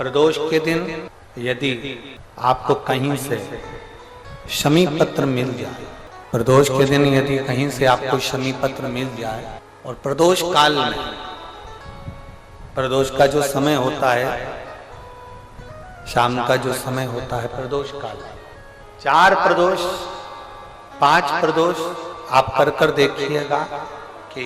प्रदोष के दिन यदि आपको कहीं से शमी पत्र मिल जाए, प्रदोष के दिन यदि कहीं से आपको शमी पत्र मिल जाए और प्रदोष काल में, प्रदोष का जो समय होता है, शाम का जो समय होता है प्रदोष काल, 4 प्रदोष 5 प्रदोष आप कर देखिएगा कि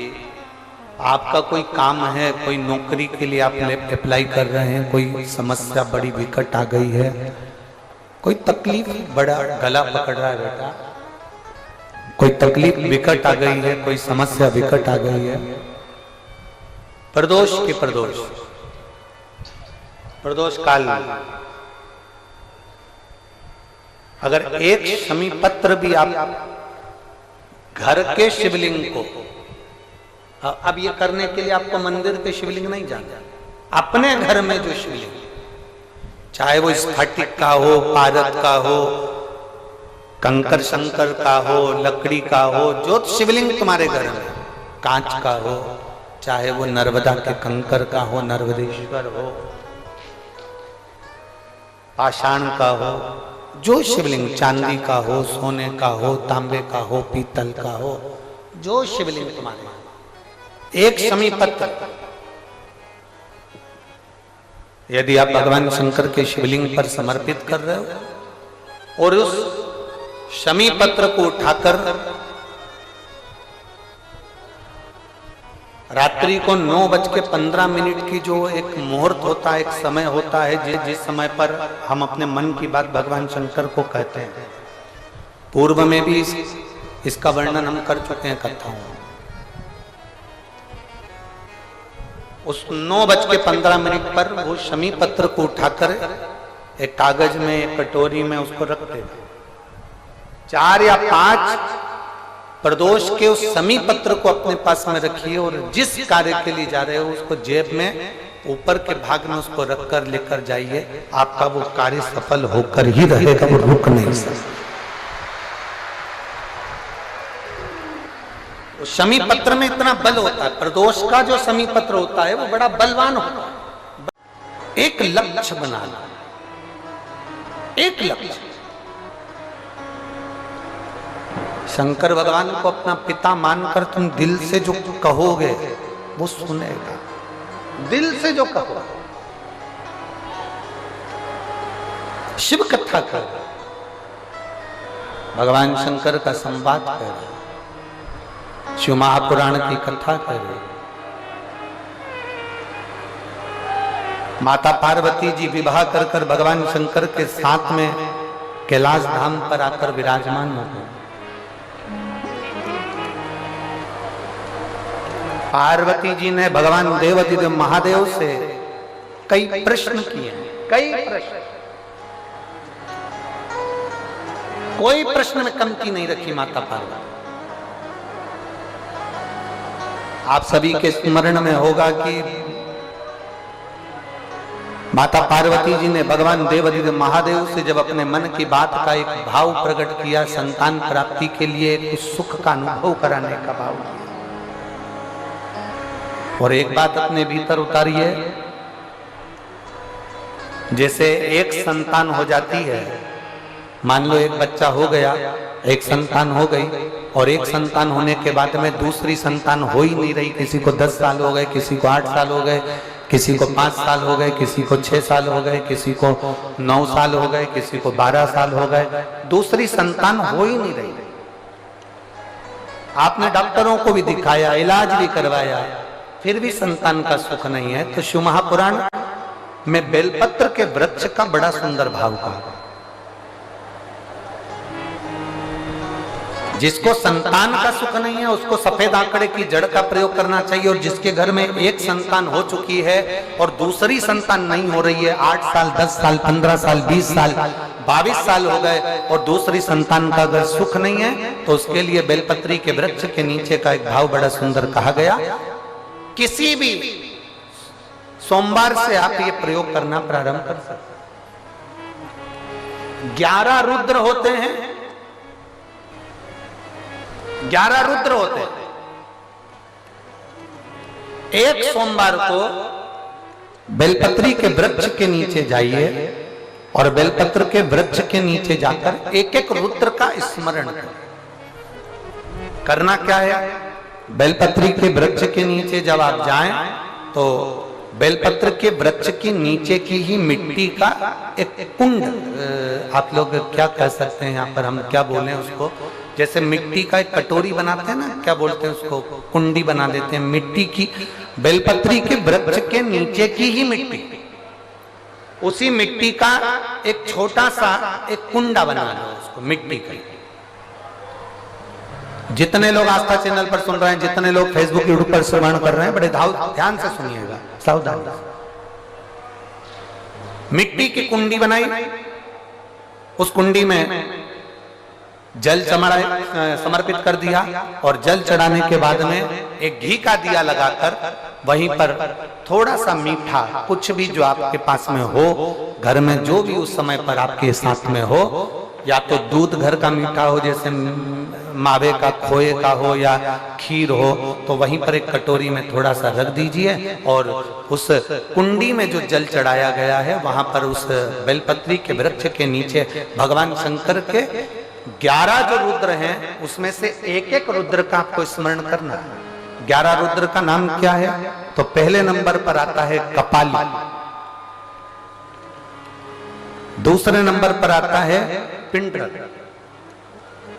आपका कोई काम है, कोई नौकरी के लिए आप अप्लाई कर रहे हैं, कोई समस्या बड़ी विकट आ गई है, कोई तकलीफ, बड़ा गला पकड़ रहा है बेटा, कोई तकलीफ विकट आ गई है, कोई समस्या विकट आ गई है, प्रदोष के प्रदोष काल में अगर एक शमी पत्र भी आप घर के शिवलिंग को, अब ये करने के लिए आपको मंदिर के शिवलिंग नहीं जाना, अपने घर में जो शिवलिंग, चाहे वो स्फटिक का हो, पारद का हो, कंकर शंकर का हो, लकड़ी का हो, जो शिवलिंग तुम्हारे घर में, कांच का हो, चाहे वो नर्मदा के कंकर का हो, नर्मदेश्वर हो, पाषाण का हो, जो शिवलिंग, चांदी का हो, सोने का हो, तांबे का हो, पीतल का हो, जो शिवलिंग तुम्हारे, एक शमी पत्र यदि आप भगवान शंकर के शिवलिंग पर समर्पित कर रहे हो और उस शमी पत्र को उठाकर रात्रि को 9:15 की जो एक मुहूर्त होता है, एक समय होता है, जिस समय पर हम अपने मन की बात भगवान शंकर को कहते हैं, पूर्व में भी इसका वर्णन हम कर चुके हैं कथाओं में। उस 9:15 पर वो शमी पत्र को उठाकर एक कागज में, एक कटोरी में उसको रखते हैं। 4 या 5 प्रदोष के उस शमी पत्र को अपने पास में रखिए और जिस कार्य के लिए जा रहे हो उसको जेब में ऊपर के भाग में उसको रखकर लेकर जाइए, आपका वो कार्य सफल होकर ही रहेगा, वो रुक नहीं सकता। शमी पत्र में इतना बल होता है, प्रदोष का जो शमी पत्र होता है वो बड़ा बलवान होता है। एक लक्ष्य बनाना, एक लक्ष्य, शंकर भगवान को अपना पिता मानकर तुम दिल से जो कहोगे वो सुनेगा, दिल से जो कहो, शिव कथा कर, भगवान शंकर का संवाद कर, शिव महापुराण की कथा करे, माता पार्वती जी विवाह कर भगवान शंकर के साथ में कैलाश धाम पर आकर विराजमान हो गए। पार्वती जी ने भगवान देवाधिदेव महादेव से कई प्रश्न किए, कई प्रश्न, कोई प्रश्न में कमती नहीं रखी माता पार्वती। आप सभी के स्मरण में होगा कि माता पार्वती जी ने भगवान देवाधिदेव महादेव से जब अपने मन की बात का एक भाव प्रकट किया, संतान प्राप्ति के लिए कुछ सुख का अनुभव कराने का भाव किया, और एक बात अपने भीतर उतारिए, जैसे एक संतान हो जाती है, मान लो एक बच्चा हो गया, एक संतान हो गई, और एक संतान होने के बाद में दूसरी संतान हो ही नहीं रही, किसी को 10 साल हो गए, किसी को 8 साल हो गए, किसी को 5 साल हो गए, किसी को 6 साल हो गए, किसी को 9 साल हो गए, किसी को 12 साल हो गए, दूसरी संतान हो ही नहीं रही। आपने डॉक्टरों को भी दिखाया, इलाज भी करवाया, फिर भी संतान का सुख नहीं है। तो शिव महापुराण में बेलपत्र के वृक्ष का बड़ा सुंदर भाव कहा, जिसको संतान का सुख नहीं है उसको सफेद आंकड़े की जड़ का प्रयोग करना चाहिए, और जिसके घर में एक संतान हो चुकी है और दूसरी संतान नहीं हो रही है, 8 साल 10 साल 15 साल 20 साल 22 साल हो गए और दूसरी संतान का अगर सुख नहीं है, तो उसके लिए बेलपत्री के वृक्ष के नीचे का एक भाव बड़ा सुंदर कहा गया। किसी भी सोमवार से आप ये प्रयोग करना प्रारंभ कर सकते। 11 रुद्र होते हैं, 11 रुद्र होते हैं। एक सोमवार को बेलपत्री के वृक्ष के नीचे जाइए और बेलपत्र के वृक्ष के नीचे जाकर एक एक रुद्र का स्मरण करें। करना क्या है, बेलपत्री के वृक्ष के नीचे जब आप जाएं तो बेलपत्र के वृक्ष के नीचे की ही मिट्टी का एक कुंड, आप लोग क्या कह सकते हैं यहाँ पर, हम क्या बोले उसको, जैसे मिट्टी का एक कटोरी बनाते हैं ना, क्या बोलते हैं उसको, कुंडी बना देते हैं मिट्टी की। बेलपत्री के वृक्ष के नीचे की ही मिट्टी, उसी मिट्टी का एक छोटा सा एक कुंडा बना लो उसको मिट्टी का। जितने लोग आस्था चैनल पर सुन रहे हैं, जितने लोग फेसबुक यूट्यूब पर श्रवण कर रहे हैं, बड़े ध्यान से सुनिएगा, सावधान। मिट्टी की कुंडी बनाई, उस कुंडी में जल समर्पित कर दिया और जल चढ़ाने के बाद में एक घी का दिया लगाकर वहीं पर थोड़ा सा मीठा, कुछ भी जो आपके पास में हो, घर में जो भी उस समय पर आपके साथ में हो, या तो दूध घर का मीठा हो जैसे मावे का, खोए का हो या खीर हो, तो वहीं पर एक कटोरी में थोड़ा सा रख दीजिए और उस कुंडी में जो जल चढ़ाया गया है वहां पर उस बेलपत्री के वृक्ष के नीचे भगवान शंकर के 11 जो रुद्र हैं उसमें से एक एक रुद्र का आपको स्मरण करना है। 11 रुद्र का नाम क्या है, तो पहले नंबर पर आता है कपाली, दूसरे नंबर पर आता है पिंडर,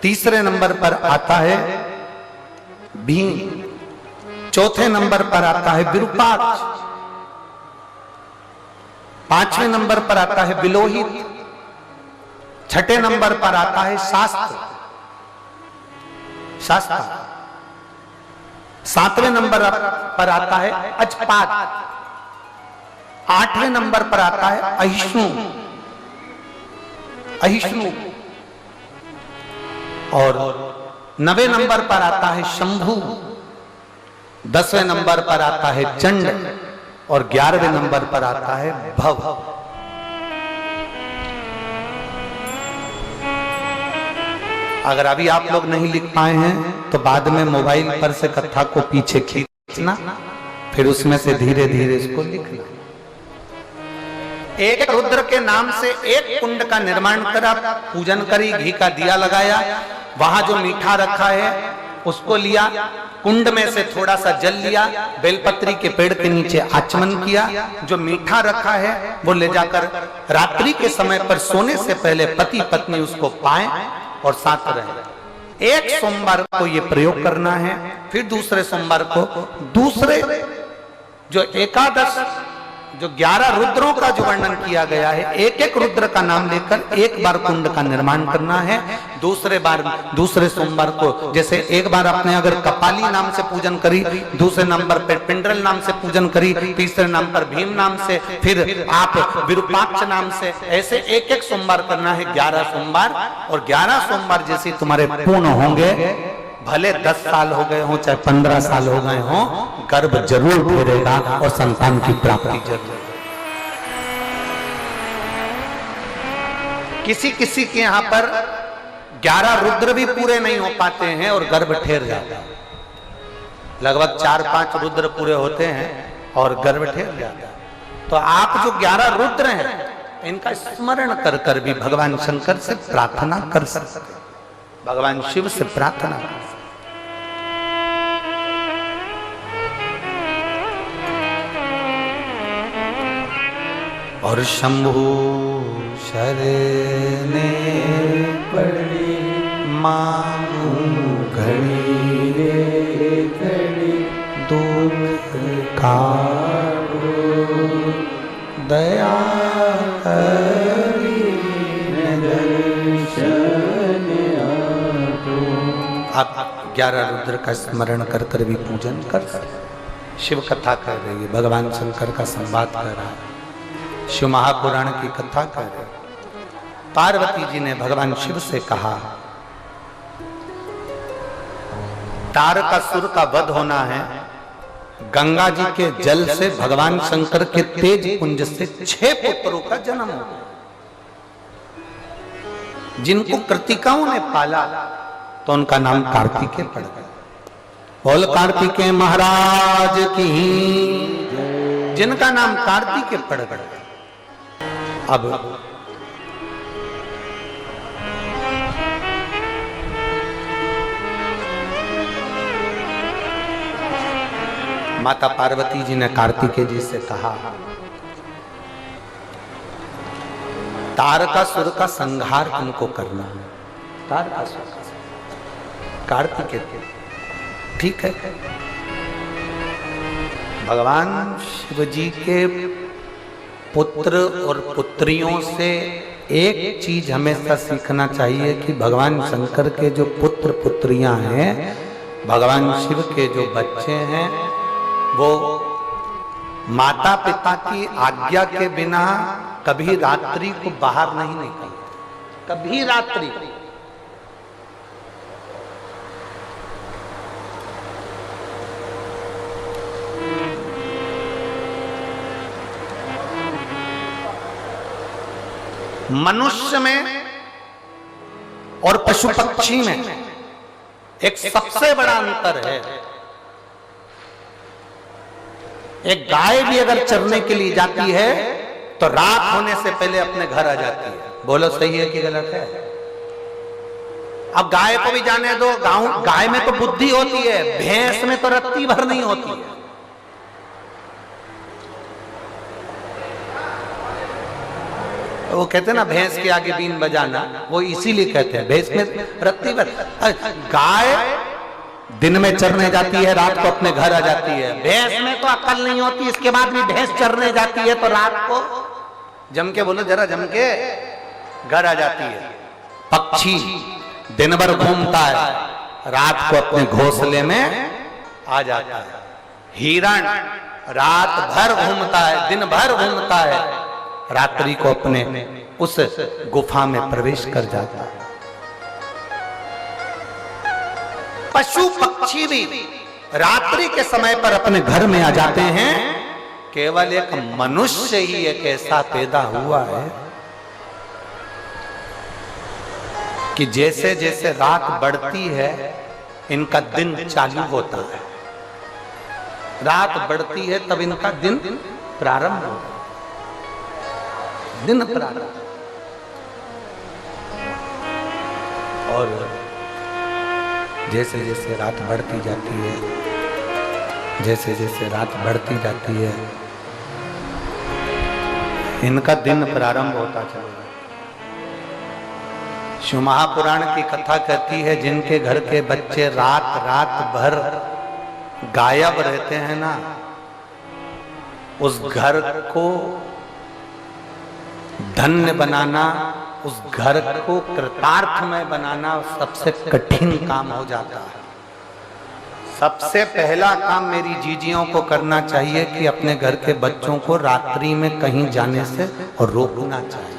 तीसरे नंबर पर आता है भीम, चौथे नंबर पर आता है विरूपाक्ष, पांचवें नंबर पर आता है विलोहित, छठे नंबर पर आता है शास्त्र, सातवें नंबर पर आता है अजपात, आठवें नंबर पर आता है अहिष्णु और 9वें नंबर पर आता है शंभु, 10वें नंबर पर आता है चंड और 11वें नंबर पर आता है भव। अगर अभी आप लोग नहीं लिख पाए हैं तो बाद में मोबाइल पर से कथा को पीछे खींचना, फिर उसमें से धीरे धीरे इसको लिखना। एक रुद्र के नाम से एक कुंड का निर्माण करा, पूजन करी, घी का दिया लगाया, वहां जो मीठा रखा है उसको लिया, कुंड में से थोड़ा सा जल लिया, बेलपत्री के पेड़ के नीचे आचमन किया, जो मीठा रखा है वो ले जाकर रात्रि के समय पर सोने से पहले पति पत्नी उसको पाएं और साथ रहे। एक सोमवार को ये प्रयोग करना है, फिर दूसरे सोमवार को दूसरे जो एकादश जो 11 रुद्रों का जो वर्णन किया गया है, एक एक रुद्र का नाम लेकर एक बार कुंड का निर्माण करना है। दूसरे सोमवार को जैसे एक बार आपने अगर कपाली नाम से पूजन करी, दूसरे नंबर पर पिंडरल नाम से पूजन करी, तीसरे नाम पर भीम नाम से, फिर आप विरूपाक्ष नाम से, ऐसे एक एक सोमवार करना है, 11 सोमवार। और 11 सोमवार जैसे तुम्हारे पूर्ण होंगे, भले 10 साल हो गए हो चाहे 15 साल हो गए हो, गर्भ जरूर फेरेगा और संतान की प्राप्ति जरूर। किसी किसी के यहाँ पर 11 रुद्र भी पूरे नहीं हो पाते हैं और गर्भ ठेर जाता है। लगभग 4-5 रुद्र पूरे होते हैं और गर्भ ठेर जाता है। तो आप जो 11 रुद्र हैं इनका स्मरण कर कर भी भगवान शंकर से प्रार्थना कर सकते, भगवान शिव से प्रार्थना कर सकते। और शंभु शरणे पड़ी मांगू घड़ी रे घड़ी, दुख काटो दया करी दर्शन आपो। आप 11 रुद्र का स्मरण कर कर भी पूजन कर सकते। शिव कथा कर रही है, भगवान शंकर का संवाद कर रहा है, शिव महापुराण की कथा कर रहे। पार्वती जी ने भगवान शिव से कहा, तारकासुर का वध होना है, गंगा जी के जल से भगवान शंकर के तेज पुंज से 6 पुत्रों का जन्म हो, जिनको कृतिकाओं ने पाला तो उनका नाम कार्तिकेय पड़ गया। बोल कार्तिकेय महाराज की। जिनका नाम कार्तिकेय पड़ गया। अब माता पार्वती जी ने कार्तिकेय जी से कहा, तारकासुर का संहार तुमको करना है। तारकासुर का कार्तिकेय, ठीक है। भगवान शिव जी के पुत्र और पुत्रियों से एक चीज हमेशा सीखना चाहिए कि भगवान शंकर के जो पुत्र पुत्रियां हैं, भगवान शिव के जो बच्चे हैं, वो माता पिता की आज्ञा के बिना कभी रात्रि को बाहर नहीं निकलते, कभी रात्रि। मनुष्य में और पशु पक्षी में एक सबसे बड़ा अंतर है। एक गाय भी अगर चरने के लिए जाती है तो रात होने से पहले अपने घर आ जाती है। बोलो सही है कि गलत है? अब गाय को भी जाने दो, गाय में तो बुद्धि होती है, भैंस में तो रत्ती भर नहीं होती है। वो कहते हैं ना भैंस के आगे बीन बजाना, वो इसीलिए कहते हैं, भैंस में रत्ती भर। गाय दिन में चरने जाती है, रात को अपने घर आ जाती है। भैंस में तो अक्ल नहीं होती, इसके बाद भी भैंस चरने जाती है तो रात को जम के, बोलो जरा, जम के घर आ जाती है। पक्षी दिन भर घूमता है, रात को अपने घोंसले में आ जाता है। हिरण रात भर घूमता है, दिन भर घूमता है, रात्रि को अपने उस गुफा में प्रवेश कर जाता है। पशु पक्षी भी रात्रि के समय पर अपने घर में आ जाते हैं। केवल एक मनुष्य ही एक ऐसा पैदा हुआ है कि जैसे जैसे रात बढ़ती है इनका दिन चालू होता है। रात बढ़ती है तब इनका दिन प्रारंभ होता है, दिन प्रारंभ। और जैसे जैसे रात बढ़ती जाती है, जैसे जैसे रात बढ़ती जाती है, इनका दिन प्रारंभ होता चलेगा। शिव महापुराण की कथा कहती है, जिनके घर के बच्चे रात रात भर गायब रहते हैं ना, उस घर को धन्य बनाना, उस घर को कृतार्थमय बनाना सबसे कठिन काम हो जाता है। सबसे पहला काम मेरी जीजियों को करना चाहिए कि अपने घर के बच्चों को रात्रि में कहीं जाने से और रोकना चाहिए।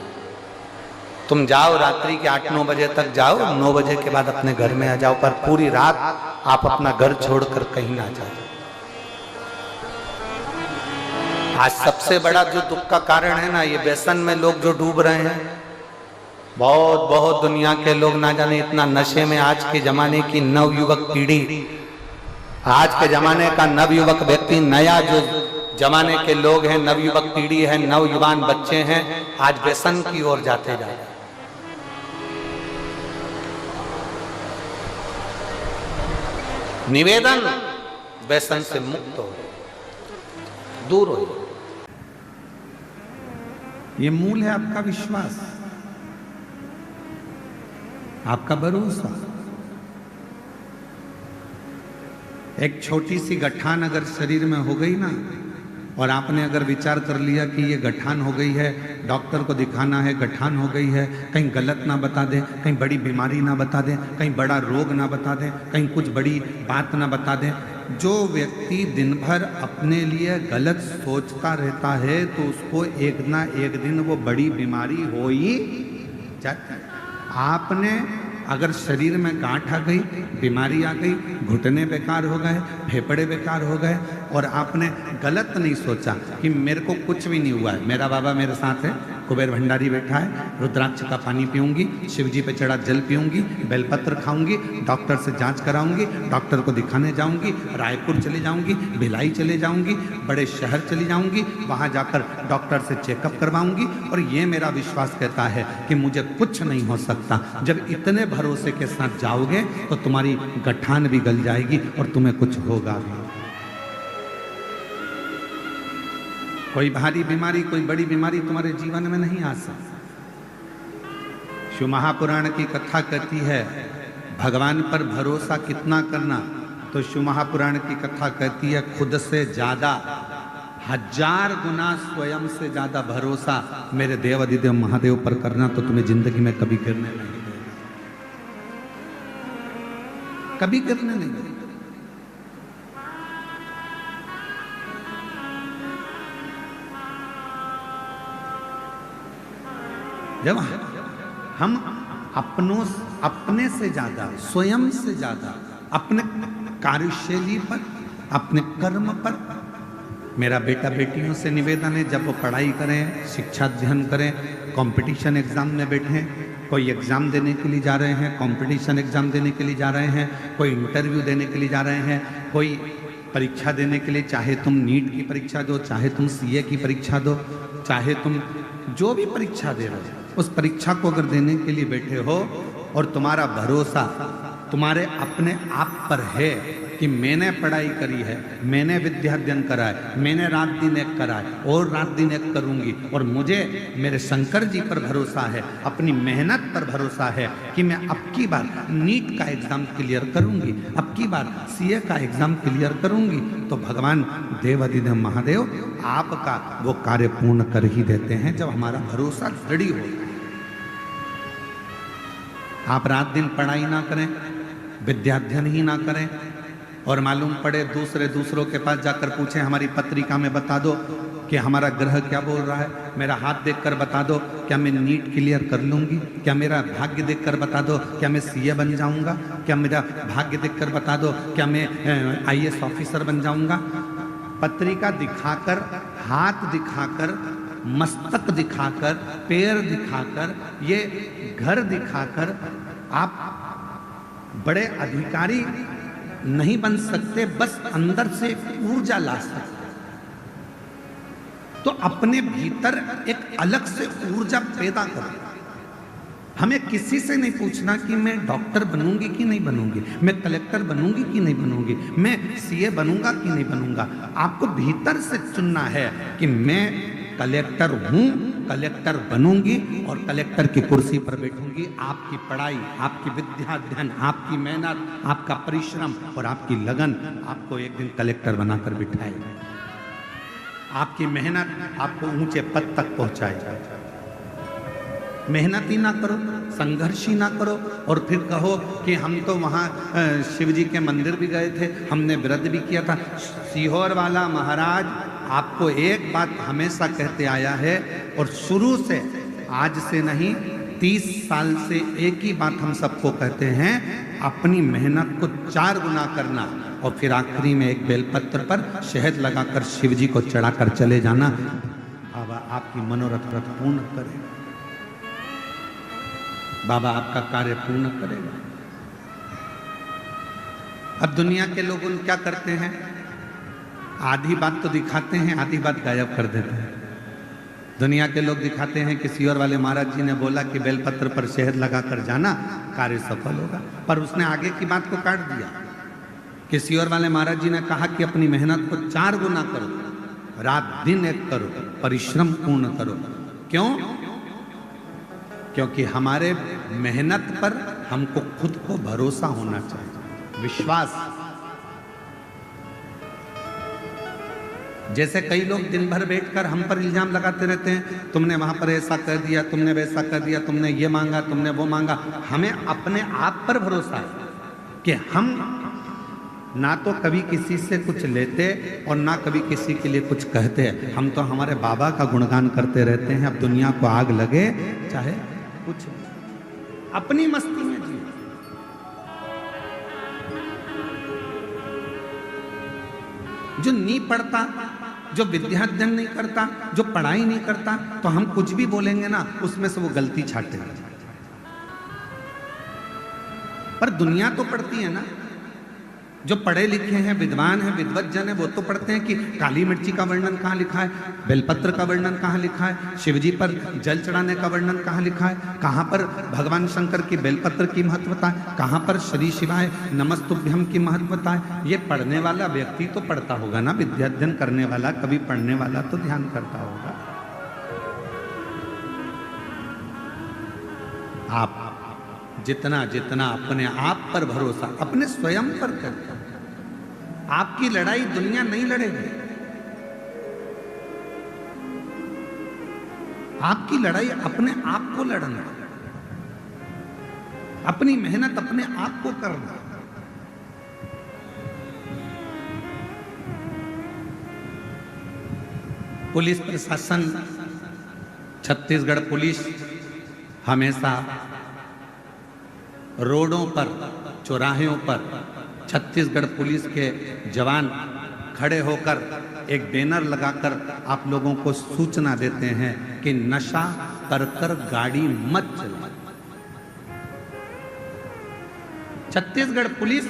तुम जाओ रात्रि के 8-9 बजे तक जाओ, 9 बजे के बाद अपने घर में आ जाओ, पर पूरी रात आप अपना घर छोड़कर कहीं ना जाओ। आज सबसे बड़ा जो दुख का कारण है ना, ये व्यसन में लोग जो डूब रहे हैं। बहुत बहुत दुनिया के लोग ना जाने इतना नशे में आज के जमाने की नवयुवक पीढ़ी, आज के जमाने का नवयुवक व्यक्ति, नया जो जमाने के लोग हैं, नवयुवक पीढ़ी है, नवयुवान बच्चे हैं, आज व्यसन की ओर जाते जा रहे हैं। निवेदन, व्यसन से मुक्त हो, दूर हो। ये मूल है आपका विश्वास, आपका भरोसा। एक छोटी सी गठान अगर शरीर में हो गई ना, और आपने अगर विचार कर लिया कि ये गठान हो गई है, डॉक्टर को दिखाना है, गठान हो गई है, कहीं गलत ना बता दें, कहीं बड़ी बीमारी ना बता दें, कहीं बड़ा रोग ना बता दें, कहीं कुछ बड़ी बात ना बता दें। जो व्यक्ति दिन भर अपने लिए गलत सोचता रहता है तो उसको एक ना एक दिन वो बड़ी बीमारी हो ही जाती है। आपने अगर शरीर में गांठ आ गई, बीमारी आ गई, घुटने बेकार हो गए, फेफड़े बेकार हो गए, और आपने गलत नहीं सोचा कि मेरे को कुछ भी नहीं हुआ है, मेरा बाबा मेरे साथ है, कुबेर भंडारी बैठा है, रुद्राक्ष का पानी पीऊंगी, शिव जी पे चढ़ा जल पीऊंगी, बेलपत्र खाऊंगी, डॉक्टर से जांच कराऊंगी, डॉक्टर को दिखाने जाऊंगी, रायपुर चले जाऊंगी, भिलाई चले जाऊंगी, बड़े शहर चली जाऊंगी, वहां जाकर डॉक्टर से चेकअप करवाऊंगी और ये मेरा विश्वास कहता है कि मुझे कुछ नहीं हो सकता। जब इतने भरोसे के साथ जाओगे तो तुम्हारी गठान भी गल जाएगी और तुम्हें कुछ होगा भी। कोई भारी बीमारी, कोई बड़ी बीमारी तुम्हारे जीवन में नहीं आ सकती। शिव महापुराण की कथा कहती है भगवान पर भरोसा कितना करना, तो शिव महापुराण की कथा कहती है खुद से ज्यादा 1000 गुना स्वयं से ज्यादा भरोसा मेरे देव अधिदेव महादेव पर करना, तो तुम्हें जिंदगी में कभी गिरने नहीं देगा, कभी गिरने नहीं देगा। जब हम अपने से ज्यादा, स्वयं से ज्यादा अपने कार्यशैली पर, अपने कर्म पर, मेरा बेटा बेटियों से निवेदन है जब वो पढ़ाई करें, शिक्षा अध्ययन करें, कंपटीशन एग्जाम में बैठें, कोई एग्जाम देने के लिए जा रहे हैं, कंपटीशन एग्जाम देने के लिए जा रहे हैं, कोई इंटरव्यू देने के लिए जा रहे हैं, कोई परीक्षा देने के लिए, चाहे तुम नीट की परीक्षा दो, चाहे तुम सीए की परीक्षा दो, चाहे तुम जो भी परीक्षा दे रहे हो, उस परीक्षा को अगर देने के लिए बैठे हो और तुम्हारा भरोसा तुम्हारे अपने आप पर है कि मैंने पढ़ाई करी है, मैंने विद्या अध्ययन करा है, मैंने रात दिन एक करा है और रात दिन एक करूंगी, और मुझे मेरे शंकर जी पर भरोसा है, अपनी मेहनत पर भरोसा है कि मैं अब की बार नीट का एग्जाम क्लियर करूंगी, अब की बार सीए का एग्जाम क्लियर करूंगी, तो भगवान देवाधिदेव महादेव आपका वो कार्य पूर्ण कर ही देते हैं जब हमारा भरोसा दृढ़ हो। आप रात दिन पढ़ाई ना करें, विद्याध्ययन ही ना करें और मालूम पड़े दूसरों के पास जाकर पूछें हमारी पत्रिका में बता दो कि हमारा ग्रह क्या बोल रहा है, मेरा हाथ देखकर बता दो क्या मैं नीट क्लियर कर लूंगी, क्या मेरा भाग्य देखकर बता दो क्या मैं सीए बन जाऊंगा, क्या मेरा भाग्य देखकर बता दो क्या मैं आईएएस ऑफिसर बन जाऊंगा। पत्रिका दिखाकर, हाथ दिखाकर, मस्तक दिखाकर, पैर दिखाकर, ये घर दिखाकर आप बड़े अधिकारी नहीं बन सकते, बस अंदर से ऊर्जा ला सकते। तो अपने भीतर एक अलग से ऊर्जा पैदा करो। हमें किसी से नहीं पूछना कि मैं डॉक्टर बनूंगी कि नहीं बनूंगी, मैं कलेक्टर बनूंगी कि नहीं बनूंगी, मैं सीए बनूंगा कि नहीं बनूंगा। आपको भीतर से चुनना है कि मैं कलेक्टर हूं, कलेक्टर बनूंगी और कलेक्टर की कुर्सी पर बैठूंगी। आपकी पढ़ाई, आपकी विद्या अध्ययन, आपकी मेहनत, आपका परिश्रम और आपकी लगन आपको एक दिन कलेक्टर बनाकर बिठाएगा। आपकी मेहनत आपको ऊंचे पद तक पहुंचाएगा। मेहनत ही ना करो, संघर्ष ही ना करो और फिर कहो कि हम तो वहाँ शिव जी के मंदिर भी गए थे, हमने व्रत भी किया था। सीहोर वाला महाराज आपको एक बात हमेशा कहते आया है और शुरू से, आज से नहीं 30 साल से एक ही बात हम सबको कहते हैं, अपनी मेहनत को 4 गुना करना और फिर आखिरी में एक बेलपत्र पर शहद लगाकर शिव जी को चढ़ाकर चले जाना। बाबा आपकी मनोरथ पूर्ण करेगा, बाबा आपका कार्य पूर्ण करेगा। अब दुनिया के लोग क्या करते हैं, आधी बात तो दिखाते हैं, आधी बात गायब कर देते हैं। दुनिया के लोग दिखाते हैं कि सीहोर वाले महाराज जी ने बोला कि बेलपत्र पर शहद लगाकर जाना, कार्य सफल होगा, पर उसने आगे की बात को काट दिया कि सीहोर वाले महाराज जी ने कहा कि अपनी मेहनत को 4 गुना करो, रात दिन एक करो, परिश्रम पूर्ण करो। क्यों? क्योंकि हमारे मेहनत पर हमको खुद को भरोसा होना चाहिए, विश्वास। जैसे कई लोग दिन भर बैठकर हम पर इल्जाम लगाते रहते हैं, तुमने वहां पर ऐसा कर दिया, तुमने वैसा कर दिया, तुमने ये मांगा, तुमने वो मांगा। हमें अपने आप पर भरोसा है कि हम ना तो कभी किसी से कुछ लेते और ना कभी किसी के लिए कुछ कहते हैं। हम तो हमारे बाबा का गुणगान करते रहते हैं। अब दुनिया को आग लगे चाहे कुछ, अपनी मस्ती में जी। जो नहीं पढ़ता जो विद्या अध्ययन नहीं करता, जो पढ़ाई नहीं करता, तो हम कुछ भी बोलेंगे ना उसमें से वो गलती छाटेगा। पर दुनिया तो पढ़ती है ना, जो पढ़े लिखे हैं, विद्वान हैं, विद्वत जन है, वो तो पढ़ते हैं कि काली मिर्ची का वर्णन कहाँ लिखा है, बेलपत्र का वर्णन कहाँ लिखा है, शिवजी पर जल चढ़ाने का वर्णन कहाँ लिखा है, कहाँ पर भगवान शंकर की बेलपत्र की महत्वता है, कहाँ पर श्री शिवाय नमस्तुभ्यम की महत्वता है। ये पढ़ने वाला व्यक्ति तो पढ़ता होगा ना, विद्याध्ययन करने वाला, कभी पढ़ने वाला तो ध्यान करता होगा। आप जितना जितना अपने आप पर भरोसा, अपने स्वयं पर करते, आपकी लड़ाई दुनिया नहीं लड़ेगी, आपकी लड़ाई अपने आप को लड़ना, अपनी मेहनत अपने आप को करना। पुलिस प्रशासन, छत्तीसगढ़ पुलिस हमेशा रोडों पर, चौराहों पर छत्तीसगढ़ पुलिस के जवान खड़े होकर एक बैनर लगाकर आप लोगों को सूचना देते हैं कि नशा कर कर गाड़ी मत चलाओ। छत्तीसगढ़ पुलिस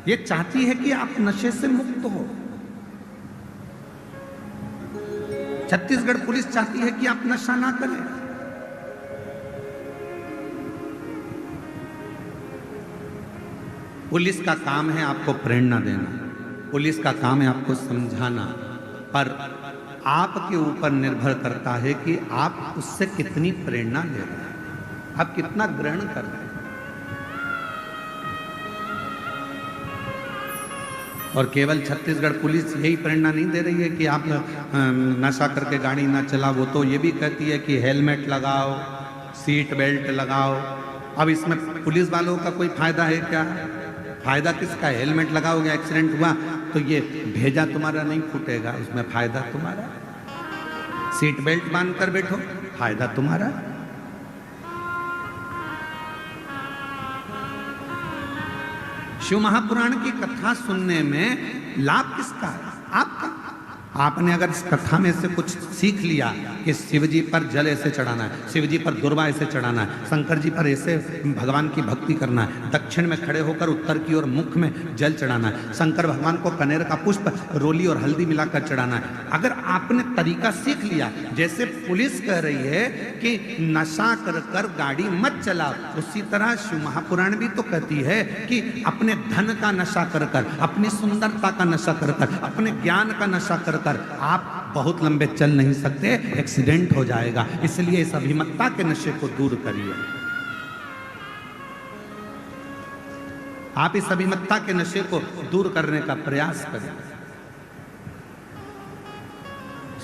ये चाहती है कि आप नशे से मुक्त हो। छत्तीसगढ़ पुलिस चाहती है कि आप नशा ना करें। पुलिस का काम है आपको प्रेरणा देना, पुलिस का काम है आपको समझाना, पर आपके ऊपर निर्भर करता है कि आप उससे कितनी प्रेरणा ले रहे हैं, आप कितना ग्रहण कर रहे हैं। और केवल छत्तीसगढ़ पुलिस यही प्रेरणा नहीं दे रही है कि आप नशा करके गाड़ी ना चलाओ, वो तो ये भी कहती है कि हेलमेट लगाओ, सीट बेल्ट लगाओ। अब इसमें पुलिस वालों का कोई फायदा है क्या? फायदा किसका? हेलमेट लगाओगे, एक्सीडेंट हुआ तो ये भेजा तुम्हारा नहीं फूटेगा, उसमें फायदा तुम्हारा। सीट बेल्ट बांध कर बैठो, फायदा तुम्हारा। शिव महापुराण की कथा सुनने में लाभ किसका है? आपका। आपने अगर इस कथा में से कुछ सीख लिया कि शिव जी पर जल ऐसे चढ़ाना है, शिव जी पर दुर्वा ऐसे चढ़ाना है, शंकर जी पर ऐसे भगवान की भक्ति करना है, दक्षिण में खड़े होकर उत्तर की ओर मुख में जल चढ़ाना है, शंकर भगवान को कनेर का पुष्प रोली और हल्दी मिलाकर चढ़ाना है, अगर आपने तरीका सीख लिया, जैसे पुलिस कह रही है कि नशा कर कर गाड़ी मत चलाओ, उसी तरह शिव महापुराण भी तो कहती है कि अपने धन का नशा कर कर, अपनी सुंदरता का नशा कर कर, अपने ज्ञान का नशा कर कर आप बहुत लंबे चल नहीं सकते, एक्सीडेंट हो जाएगा। इसलिए इस अभिमत्ता के नशे को दूर करिए। आप इस अभिमत्ता के नशे को दूर करने का प्रयास करें,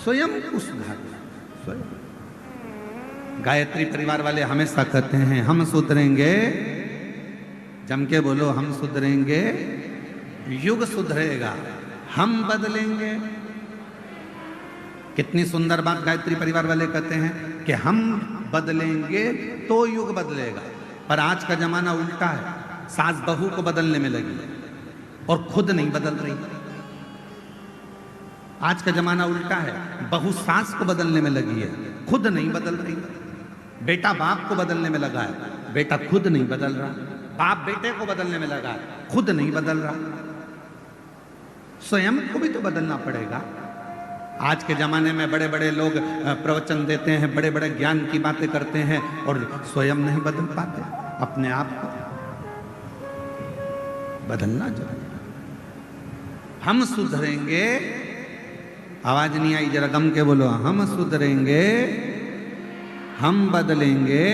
स्वयं को सुधारिए। स्वयं गायत्री परिवार वाले हमेशा कहते हैं हम सुधरेंगे, जम के बोलो, हम सुधरेंगे, युग सुधरेगा, हम बदलेंगे। कितनी सुंदर बात गायत्री परिवार वाले कहते हैं कि हम बदलेंगे तो युग बदलेगा। पर आज का जमाना उल्टा है, सास बहू को बदलने में लगी और खुद नहीं बदल रही। आज का जमाना उल्टा है, बहू सास को बदलने में लगी है, खुद नहीं बदल रही। बेटा बाप को बदलने में लगा है, बेटा खुद नहीं बदल रहा। बाप बेटे को बदलने में लगा है, खुद नहीं बदल रहा। स्वयं को भी तो बदलना पड़ेगा। आज के जमाने में बड़े बड़े लोग प्रवचन देते हैं, बड़े बड़े ज्ञान की बातें करते हैं और स्वयं नहीं बदल पाते। अपने आप को बदलना जरूरी। हम सुधरेंगे, आवाज नहीं आई, जरा गम के बोलो, हम सुधरेंगे, हम बदलेंगे,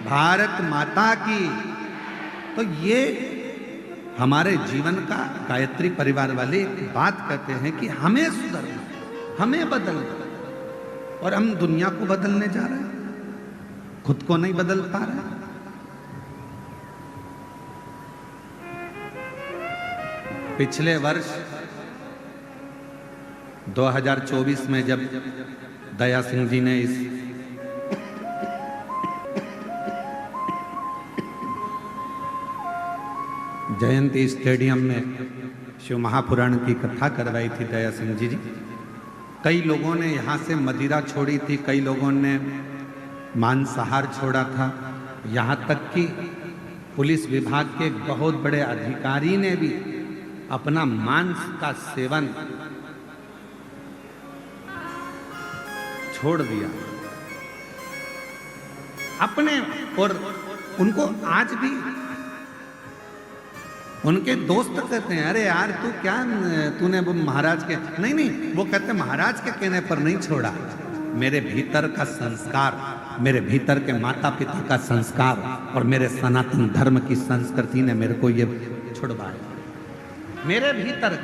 भारत माता की। तो ये हमारे जीवन का गायत्री परिवार वाले बात कहते हैं कि हमें सुधरना, हमें बदलना, और हम दुनिया को बदलने जा रहे हैं, खुद को नहीं बदल पा रहे। पिछले वर्ष 2024 में जब दया सिंह जी ने इस जयंती स्टेडियम में शिव महापुराण की कथा करवाई थी दया सिंह जी। कई लोगों ने यहाँ से मदिरा छोड़ी थी, कई लोगों ने मांसाहार छोड़ा था, यहाँ तक कि पुलिस विभाग के एक बहुत बड़े अधिकारी ने भी अपना मांस का सेवन छोड़ दिया अपने। और उनको आज भी उनके दोस्त कहते हैं, अरे यार तू क्या, तूने वो महाराज के, नहीं, वो कहते महाराज के कहने पर नहीं छोड़ा, मेरे भीतर का संस्कार, मेरे भीतर के माता पिता का संस्कार और मेरे सनातन धर्म की संस्कृति ने मेरे को ये छुड़वाया। मेरे भीतर,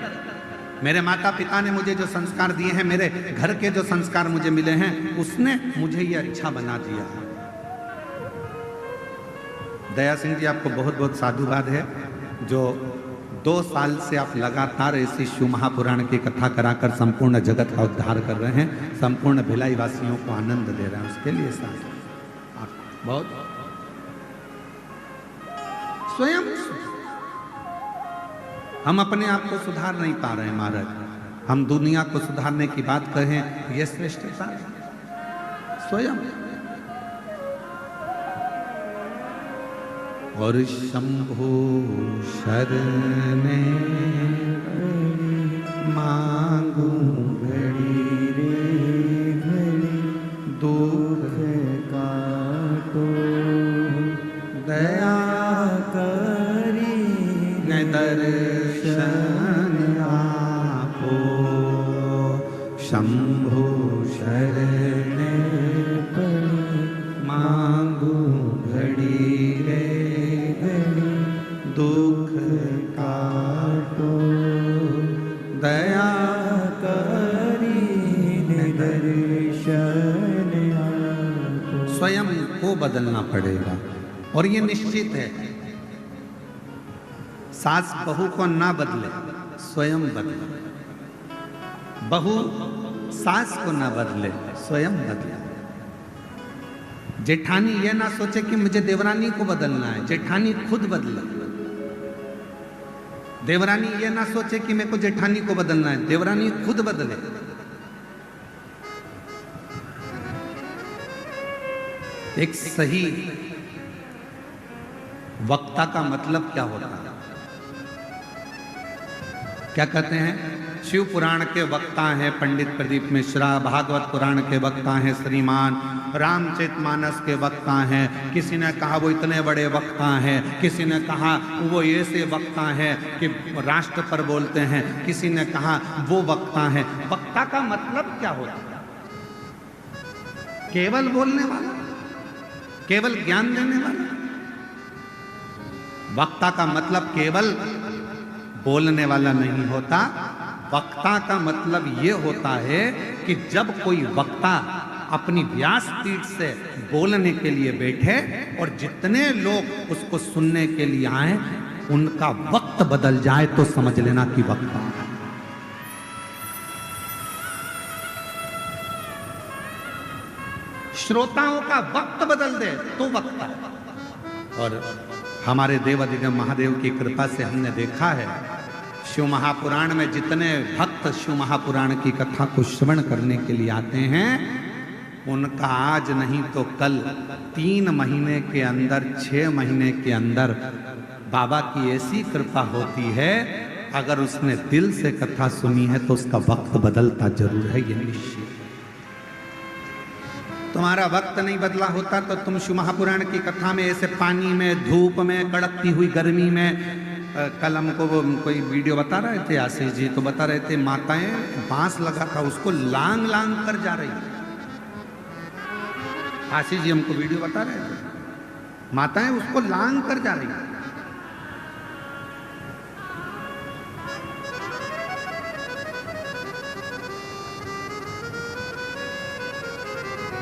मेरे माता पिता ने मुझे जो संस्कार दिए हैं, मेरे घर के जो संस्कार मुझे मिले हैं, उसने मुझे ये अच्छा बना दिया। दया सिंह जी, आपको बहुत बहुत साधुवाद है जो 2 साल से आप लगातार ऐसी शिव महापुराण की कथा कराकर संपूर्ण जगत का उद्धार कर रहे हैं, संपूर्ण भिलाई वासियों को आनंद दे रहे हैं। उसके लिए साथ आप बहुत स्वयं हम अपने आप को सुधार नहीं पा रहे हैं महाराज, हम दुनिया को सुधारने की बात कहें ये श्रेष्ठता स्वयं। और शंभो शरणे मांगू घड़ी रे घड़ी, दुख काटो दया करी न दर्शन आपो। शंभो शरणे मांगू घड़ी रे दुख काटो दया करी दर्शन आपो। स्वयं को बदलना पड़ेगा और ये निश्चित है, सास बहू को ना बदले, स्वयं बदले। बहू सास को ना बदले, स्वयं बदले। जेठानी ये ना सोचे कि मुझे देवरानी को बदलना है, जेठानी खुद बदले। देवरानी ये ना सोचे कि मेरे को जेठानी को बदलना है, देवरानी खुद बदले। एक सही वक्ता का मतलब क्या होता है? क्या कहते हैं? शिव पुराण के वक्ता हैं पंडित प्रदीप मिश्रा, भागवत पुराण के वक्ता हैं श्रीमान, रामचरितमानस के वक्ता हैं, किसी ने कहा वो इतने बड़े वक्ता हैं, किसी ने कहा वो ऐसे वक्ता हैं कि राष्ट्र पर बोलते हैं, किसी ने कहा वो वक्ता हैं। वक्ता का मतलब क्या होता है? केवल बोलने वाला, केवल ज्ञान देने वाला। वक्ता का मतलब केवल बोलने वाला नहीं होता। वक्ता का मतलब ये होता है कि जब कोई वक्ता अपनी व्यासपीठ से बोलने के लिए बैठे और जितने लोग उसको सुनने के लिए आए, उनका वक्त बदल जाए तो समझ लेना कि वक्ता है। श्रोताओं का वक्त बदल दे तो वक्ता है। और हमारे देवादिगम महादेव की कृपा से हमने देखा है, शिव महापुराण में जितने भक्त शिव महापुराण की कथा को श्रवण करने के लिए आते हैं, उनका आज नहीं तो कल 3 महीने के अंदर, 6 महीने के अंदर बाबा की ऐसी कृपा होती है, अगर उसने दिल से कथा सुनी है तो उसका वक्त बदलता जरूर है, ये निश्चित। तुम्हारा वक्त नहीं बदला होता तो तुम शिव महापुराण की कथा में ऐसे पानी में, धूप में, कड़कती हुई गर्मी में, कल हमको वो कोई वीडियो बता रहे थे आशीष जी, तो बता रहे थे माताएं बांस लगा था उसको लांग लांग कर जा रही। आशीष जी हमको वीडियो बता रहे थे, माताएं उसको लांग कर जा रही।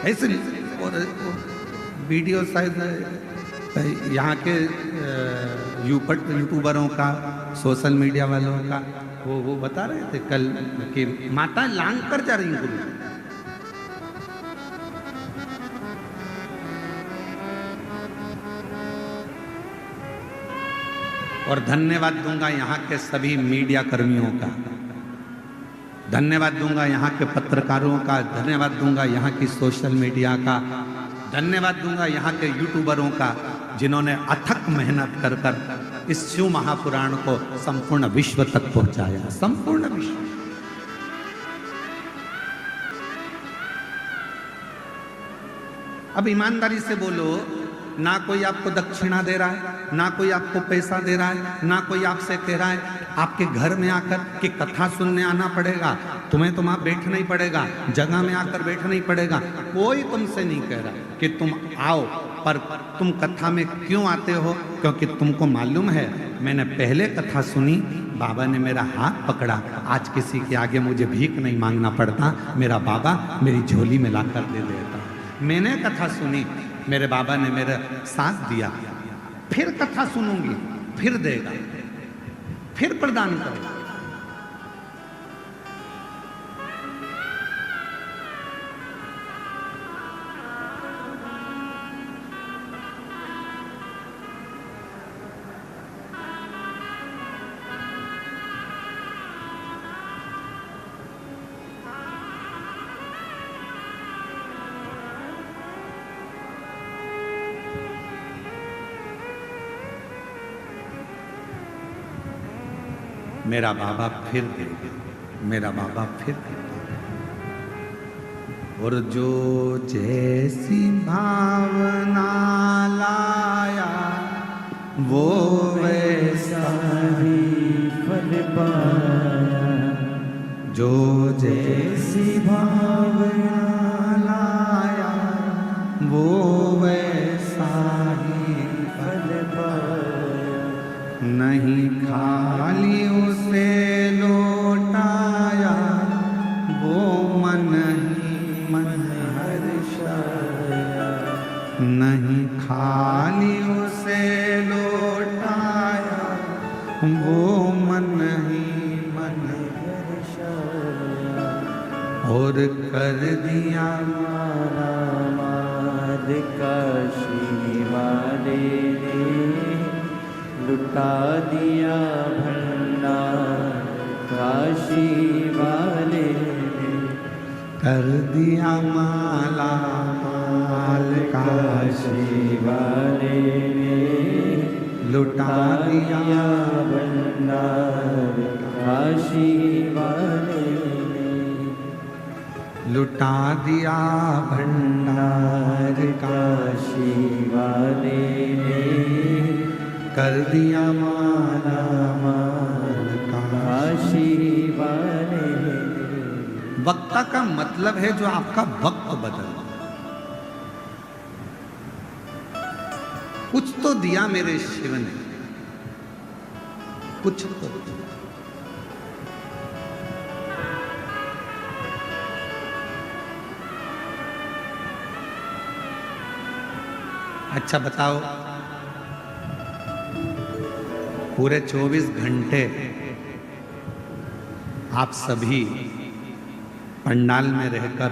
ऐसे और वीडियो शायद यहाँ के यूट्यूबरों का, सोशल मीडिया वालों का, वो बता रहे थे कल कि माता लांग कर जा रही गुरु। और धन्यवाद दूंगा यहाँ के सभी मीडिया कर्मियों का, धन्यवाद दूंगा यहाँ के पत्रकारों का, धन्यवाद दूंगा यहाँ की सोशल मीडिया का, धन्यवाद दूंगा यहाँ के यूट्यूबरों का, जिन्होंने अथक मेहनत कर कर इस शिव महापुराण को संपूर्ण विश्व तक पहुंचाया, संपूर्ण विश्व। अब ईमानदारी से बोलो, ना कोई आपको दक्षिणा दे रहा है, ना कोई आपको पैसा दे रहा है, ना कोई आपसे कह रहा है आपके घर में आकर कि कथा सुनने आना पड़ेगा, तुम्हें तो वहां बैठना ही पड़ेगा, जगह में आकर बैठना ही पड़ेगा। कोई तुमसे नहीं कह रहा कि तुम आओ, पर तुम कथा में क्यों आते हो? क्योंकि तुमको मालूम है मैंने पहले कथा सुनी, बाबा ने मेरा हाथ पकड़ा, आज किसी के आगे मुझे भीख नहीं मांगना पड़ता, मेरा बाबा मेरी झोली में लाकर दे देता। मैंने कथा सुनी, मेरे बाबा ने मेरा साथ दिया, फिर कथा सुनूंगी, फिर देगा, फिर प्रदान करेगा। मेरा बाबा फिर देगा, मेरा बाबा फिर देगा। और जो जैसी भावना लाया वो वैसा ही फल पाया, जो जैसी भावना लाया वो वैसा ही फल पाया। नहीं खाली उसे लौटाया वो मन ही मन हर्षाया। नहीं खाली उसे लौटाया वो मन ही मन हर्षाया। और कर दिया मारा मार काशी वाले ने, लुटा दिया भंडार काशी वाले ने। कर दिया माला माल काशी वाले ने, लुटा दिया भंडार काशी वाले ने। लुटा दिया भंडार काशी वाले ने, कर दिया माला माल काशी वाले। वक्ता का मतलब है जो आपका वक्त बदल। कुछ तो दिया मेरे शिव ने, कुछ तो। अच्छा बताओ, पूरे 24 घंटे आप सभी पंडाल में रहकर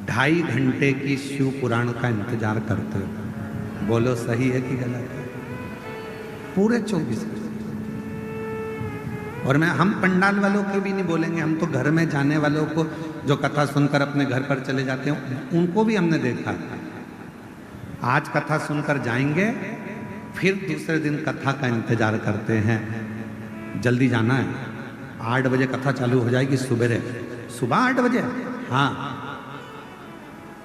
2.5 घंटे की शिव पुराण का इंतजार करते हो। बोलो सही है कि गलत है? पूरे 24 घंटे। और हम पंडाल वालों को भी नहीं बोलेंगे, हम तो घर में जाने वालों को जो कथा सुनकर अपने घर पर चले जाते हैं उनको भी हमने देखा। आज कथा सुनकर जाएंगे, फिर दूसरे दिन कथा का इंतजार करते हैं। जल्दी जाना है, 8 बजे कथा चालू हो जाएगी सुबह 8 बजे। हाँ,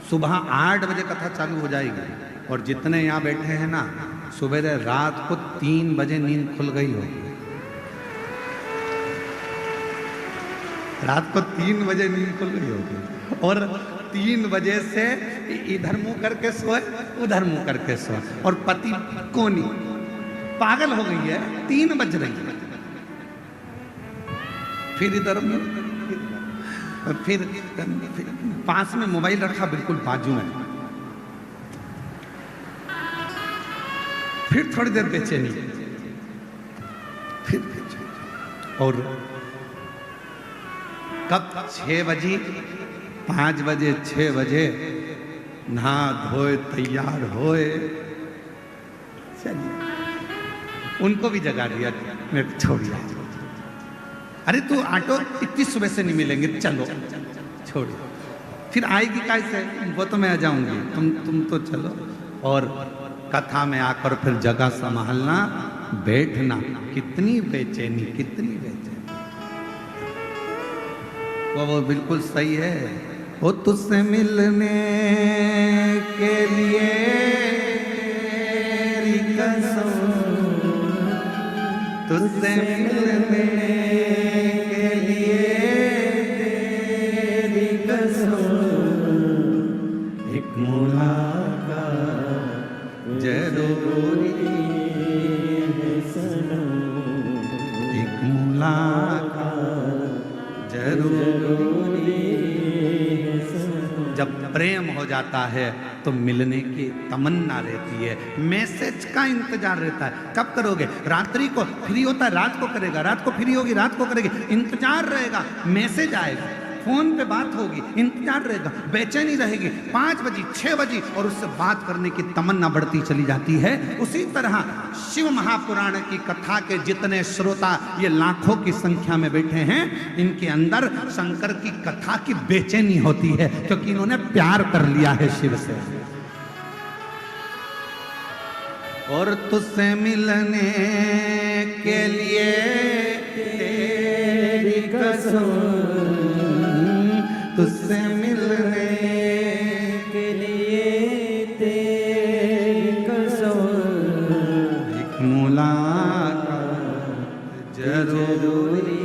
सुबह 8 बजे कथा चालू हो जाएगी। और जितने यहाँ बैठे हैं ना, सुबह रात को 3 बजे नींद खुल गई हो। रात को 3 बजे नींद खुल गई होगी और 3 बजे से इधर मुंह करके सोए, उधर मुंह करके सोए। और पति कोनी पागल हो गई है, 3 बज रही है, फिर इधर फिर पास में मोबाइल रखा बिल्कुल बाजू में, फिर थोड़ी देर बेचैनी, फिर और कब 6 बजे 5 बजे 6 बजे नहा धोए तैयार होए, चलिए उनको भी जगा दिया, मेरे को छोड़िए। अरे तू ऑटो इतनी सुबह से नहीं मिलेंगे, चलो छोड़ो। फिर आएगी कैसे? वो तो मैं आ जाऊंगी, तुम तो चलो। और कथा में आकर फिर जगह संभालना, बैठना, कितनी बेचैनी, कितनी बेचैनी। वो बिल्कुल सही है। वो तुझसे मिलने के लिए तेरी कसम, तुझसे मिलने के लिए तेरी कसम, एक मुलाकात जरूरी है सनम, एक मुलाकात जरूरी है सनम। जब प्रेम हो जाता है तो मिलने की तमन्ना रहती है, मैसेज का इंतजार रहता है। कब करोगे? रात्रि को फ्री होता है, रात को करेगा, रात को फ्री होगी, रात को करेगी, इंतजार रहेगा, मैसेज आएगा, फोन पे बात होगी, इंतजार रहेगा, बेचैनी रहेगी, 5 बजे 6 बजे, और उससे बात करने की तमन्ना बढ़ती चली जाती है। उसी तरह शिव महापुराण की कथा के जितने श्रोता ये लाखों की संख्या में बैठे हैं, इनके अंदर शंकर की कथा की बेचैनी होती है, क्योंकि इन्होंने प्यार कर लिया है शिव से। और तुझसे मिलने के लिए तेरी कसम, तुझसे मिलने के लिए तेरी कसम, एक मुलाकात जरूरी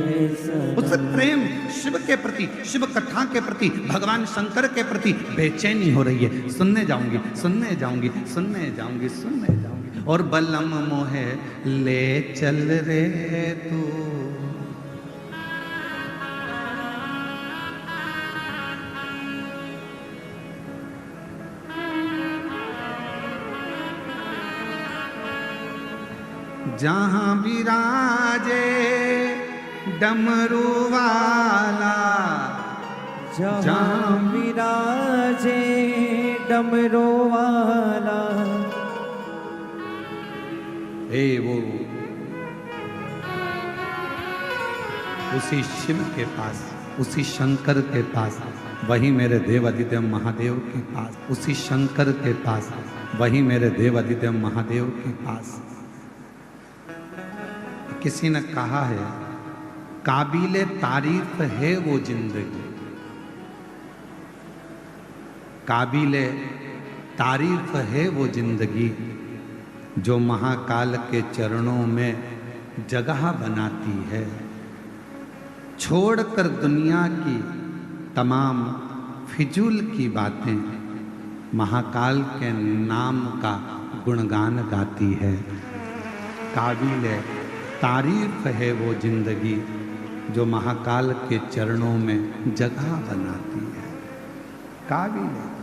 है सनम। उससे प्रेम शिव के प्रति, शिव कथा के प्रति, भगवान शंकर के प्रति बेचैनी हो रही है। सुनने जाऊंगी, सुनने जाऊंगी, सुनने जाऊंगी, सुनने जाऊंगी। और बलम मोहे ले चल रे तू, जहां विराजे डमरू वाला, जहां विराजे डमरू वाला। वो उसी शिव के पास, उसी शंकर के पास, वही मेरे देवादिदेव महादेव के पास, उसी शंकर के पास, वही मेरे देवादिदेव महादेव के पास। किसी ने कहा है, काबिले तारीफ है वो जिंदगी, काबिले तारीफ है वो जिंदगी, जो महाकाल के चरणों में जगह बनाती है। छोड़कर दुनिया की तमाम फिजूल की बातें, महाकाल के नाम का गुणगान गाती है। काबिले तारीफ है वो जिंदगी, जो महाकाल के चरणों में जगह बनाती है। काबिल है।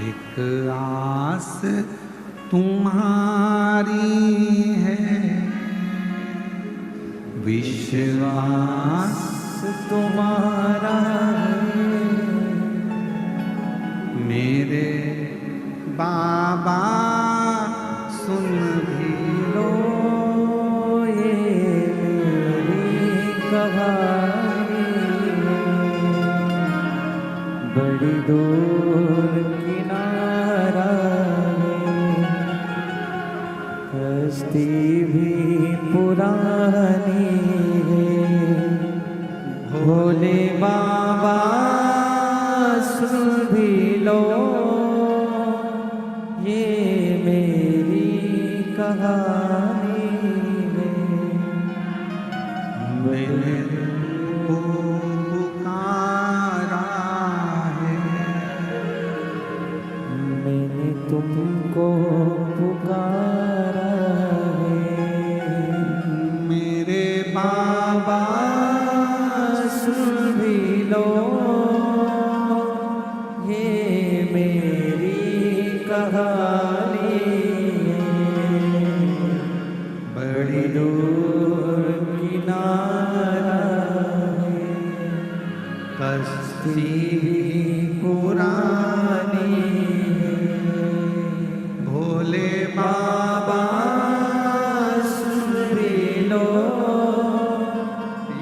एक आस तुम्हारी है, विश्वास तुम्हारा मेरे बाबा सुन भी लो ये मेरी कहानी, बड़ी दूर किनारा है, कश्ती भी पुरानी है, भोले बाबा सुन भी लो ये मेरी कहानी है। मैंने को पुकारा है, मैंने तुमको पुकारा है, मेरे बाबा सुन भी लो ये मेरी कहानी है। बड़े बड़ी दूर किनारा है, कश्ती पुरानी है। भोले बाबा सुन भी लो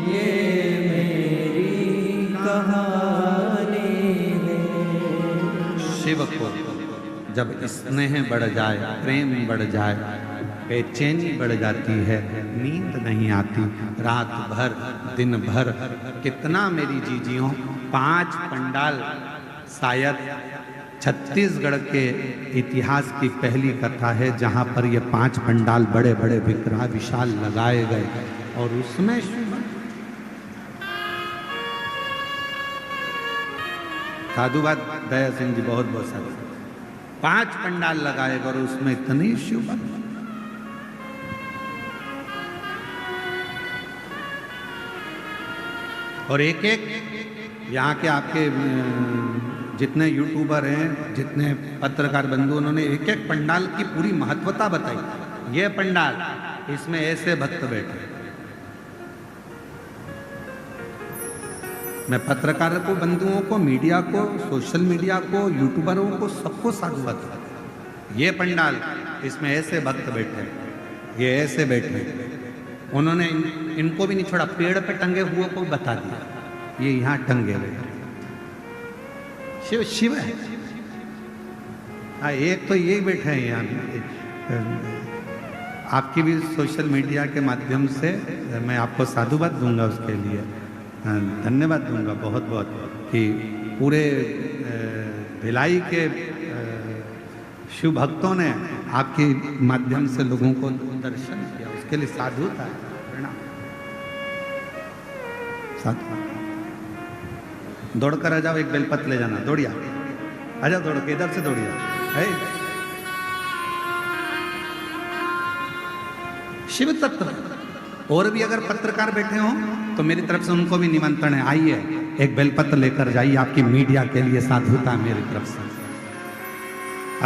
ये मेरी कहानी है। शिव को जब स्नेह बढ़ जाए, प्रेम बढ़ जाए, बेचैनी बढ़ जाती है, नींद नहीं आती, रात भर दिन भर। कितना मेरी जीजियों, 5 पंडाल, शायद छत्तीसगढ़ के इतिहास की पहली कथा है जहां पर ये 5 पंडाल बड़े बड़े विशाल लगाए गए और उसमें साधुवाद दया सिंह जी बहुत बहुत सारे 5 पंडाल लगाए और उसमें इतनी शिव और एक एक यहाँ के आपके जितने यूट्यूबर हैं, जितने पत्रकार बंधु, उन्होंने एक एक पंडाल की पूरी महत्वता बताई। ये पंडाल, इसमें ऐसे भक्त बैठे। मैं पत्रकार को, बंधुओं को, मीडिया को, सोशल मीडिया को, यूट्यूबरों को, सबको साधुवाद। ये पंडाल, इसमें ऐसे भक्त बैठे, ये ऐसे बैठे। उन्होंने इनको भी नहीं छोड़ा, पेड़ पे टंगे हुए को भी बता दिया, ये यहाँ टंगे हुए। शिव शिव है। हाँ, एक तो ये बैठे हैं यहाँ। आपकी भी सोशल मीडिया के माध्यम से मैं आपको साधुवाद दूंगा, उसके लिए धन्यवाद दूंगा बहुत बहुत, कि पूरे भिलाई के शिव भक्तों ने आपके माध्यम से लोगों को दर्शन किया, उसके लिए साधुता है, प्रणाम। साधु दौड़ कर आ जाओ, एक बेलपत्र ले जाना, दौड़िया आ जाओ, दौड़ के इधर से दौड़िया है। शिव तत्व। और भी अगर पत्रकार बैठे हों तो मेरी तरफ से उनको भी निमंत्रण है, आइए एक बेलपत्र लेकर जाइए, आपकी मीडिया के लिए साधुता मेरी तरफ से।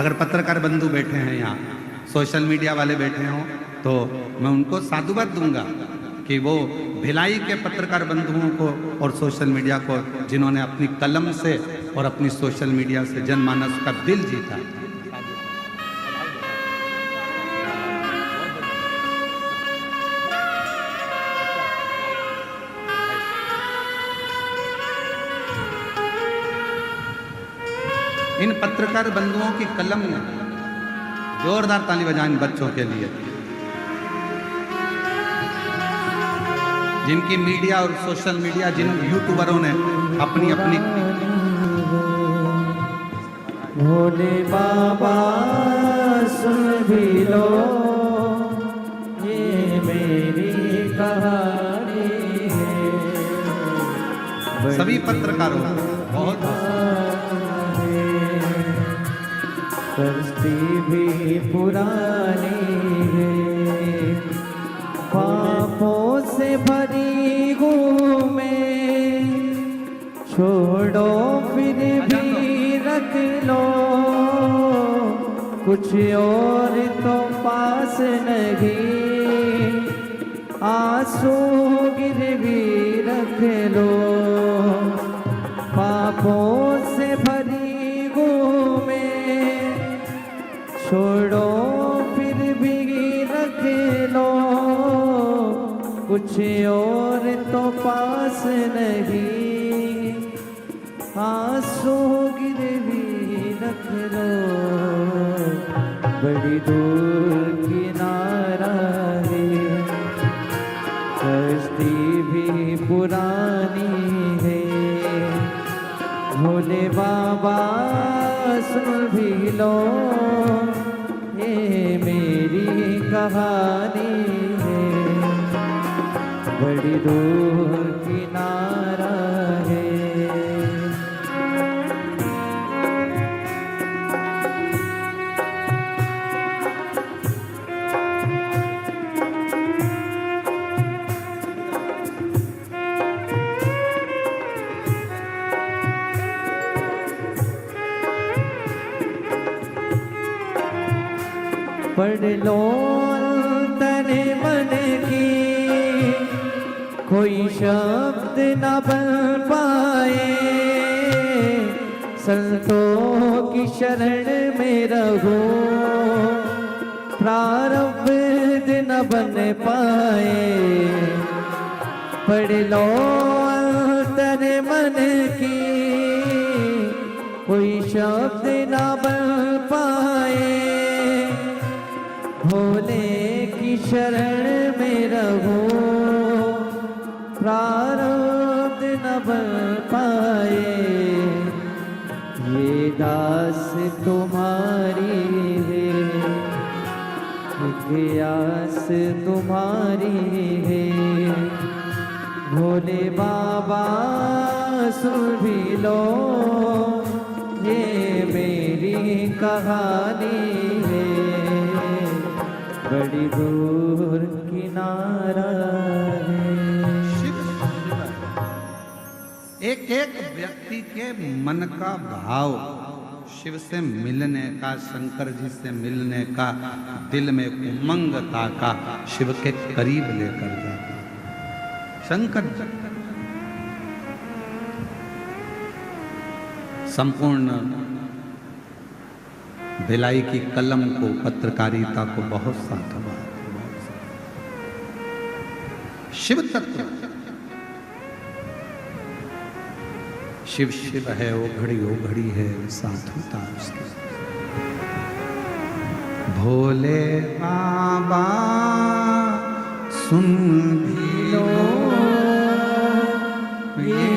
अगर पत्रकार बंधु बैठे हैं यहाँ, सोशल मीडिया वाले बैठे हों, तो मैं उनको साधुवाद दूंगा कि वो भिलाई के पत्रकार बंधुओं को और सोशल मीडिया को, जिन्होंने अपनी कलम से और अपनी सोशल मीडिया से जनमानस का दिल जीता। इन पत्रकार बंधुओं की कलम ने जोरदार ताली बजाएं इन बच्चों के लिए, जिनकी मीडिया और सोशल मीडिया, जिन यूट्यूबरों ने अपनी अपनी। भोले बाबा सुन भी लो ये मेरी कहानी है। सभी पत्रकारों बहुत कश्ती भी पुरानी है, पापों से भरी हूँ मैं, छोड़ो फिर भी रख लो, कुछ और तो पास नहीं, आंसू गिरवी रख लो। पापों से भरी हूँ मैं, छोड़ो फिर भी रख लो, कुछ और तो पास नहीं, आंसू गिरवी रख लो। बड़ी दूर किनारा है, कश्ती भी पुरानी है। भोले बाबा सुन भी लो ये मेरी कहानी है। बड़ी दूर किनारा है। पढ़ लो तने मन कोई शब्द न बन पाए, संतों की शरण में रहो, प्रारब्ध न बन पाए। पढ़ लो अंतर मन की, कोई शब्द न बन पाए, भोले की शरण में रहो, प्रारब्ध न बन पाए। ये दास तुम्हारी है, आस तुम्हारी है, भोले बाबा सुन भी लो, ये मेरी कहानी है, बड़ी दूर किनारा है। एक एक व्यक्ति के मन का भाव शिव से मिलने का, शंकर जी से मिलने का, दिल में उमंगता का शिव के करीब लेकर जाता। शंकर संपूर्ण भिलाई की कलम को, पत्रकारिता को बहुत साधवा। शिव तत्व शिव शिव है, ओ घड़ी है, साधुता उसकी। भोले बाबा सुन भी लो, ये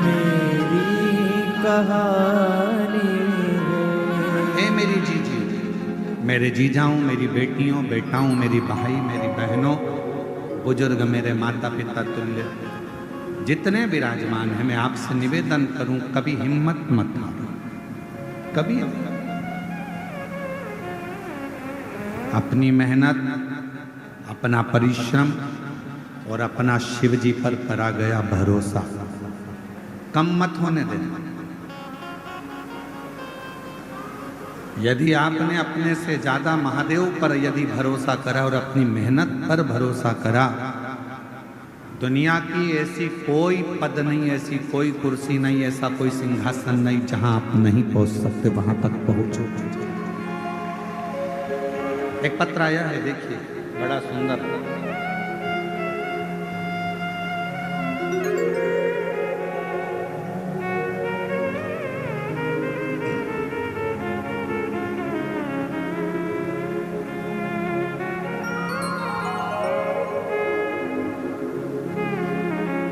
मेरी कहानी है। ए मेरी जीजी, मेरे जीजाओं, मेरी बेटियों, बेटाओं, मेरी भाई, मेरी बहनों, बुजुर्ग, मेरे माता पिता तुल्य जितने विराजमान हैं, मैं आपसे निवेदन करूं, कभी हिम्मत मत हारो, कभी अपनी मेहनत, अपना परिश्रम और अपना शिव जी पर करा गया भरोसा कम मत होने देना। यदि आपने अपने से ज्यादा महादेव पर यदि भरोसा करा और अपनी मेहनत पर भरोसा करा, दुनिया की ऐसी कोई पद नहीं, ऐसी कोई कुर्सी नहीं, ऐसा कोई सिंहासन नहीं जहां आप नहीं पहुंच सकते, वहां तक पहुंचो। एक पत्र आया है, देखिए, बड़ा सुंदर।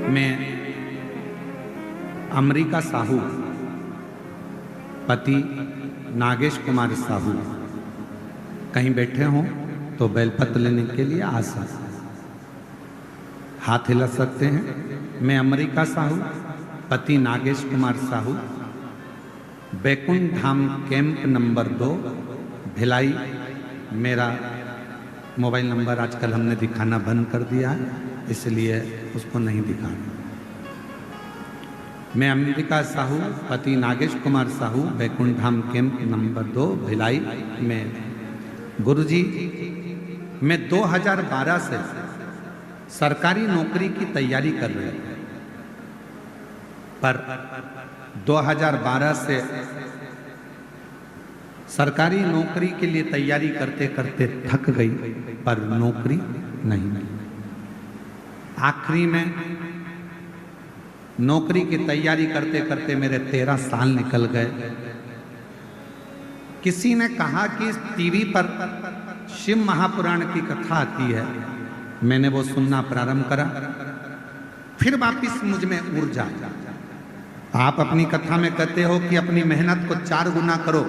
मैं अमरीका साहू, पति नागेश कुमार साहू कहीं बैठे हों तो बेलपत्र लेने के लिए आ सकते, हाथ हिला सकते हैं। मैं अमरीका साहू, पति नागेश कुमार साहू, बैकुंठ धाम कैंप नंबर 2 भिलाई। मेरा मोबाइल नंबर आजकल हमने दिखाना बंद कर दिया है, इसलिए उसको नहीं दिखाना। मैं अमरीका साहू, पति नागेश कुमार साहू, बैकुंठ धाम कैंप नंबर 2 भिलाई में। गुरुजी, मैं 2012 से सरकारी नौकरी की तैयारी कर रही हूँ, पर 2012 से सरकारी नौकरी के लिए तैयारी करते करते थक गई, पर नौकरी नहीं मिली। आखिरी में नौकरी की तैयारी करते करते मेरे 13 साल निकल गए। किसी ने कहा कि टीवी पर शिव महापुराण की कथा आती है, मैंने वो सुनना प्रारंभ करा, फिर वापिस मुझ में ऊर्जा। आप अपनी कथा में कहते हो कि अपनी मेहनत को 4 गुना करो,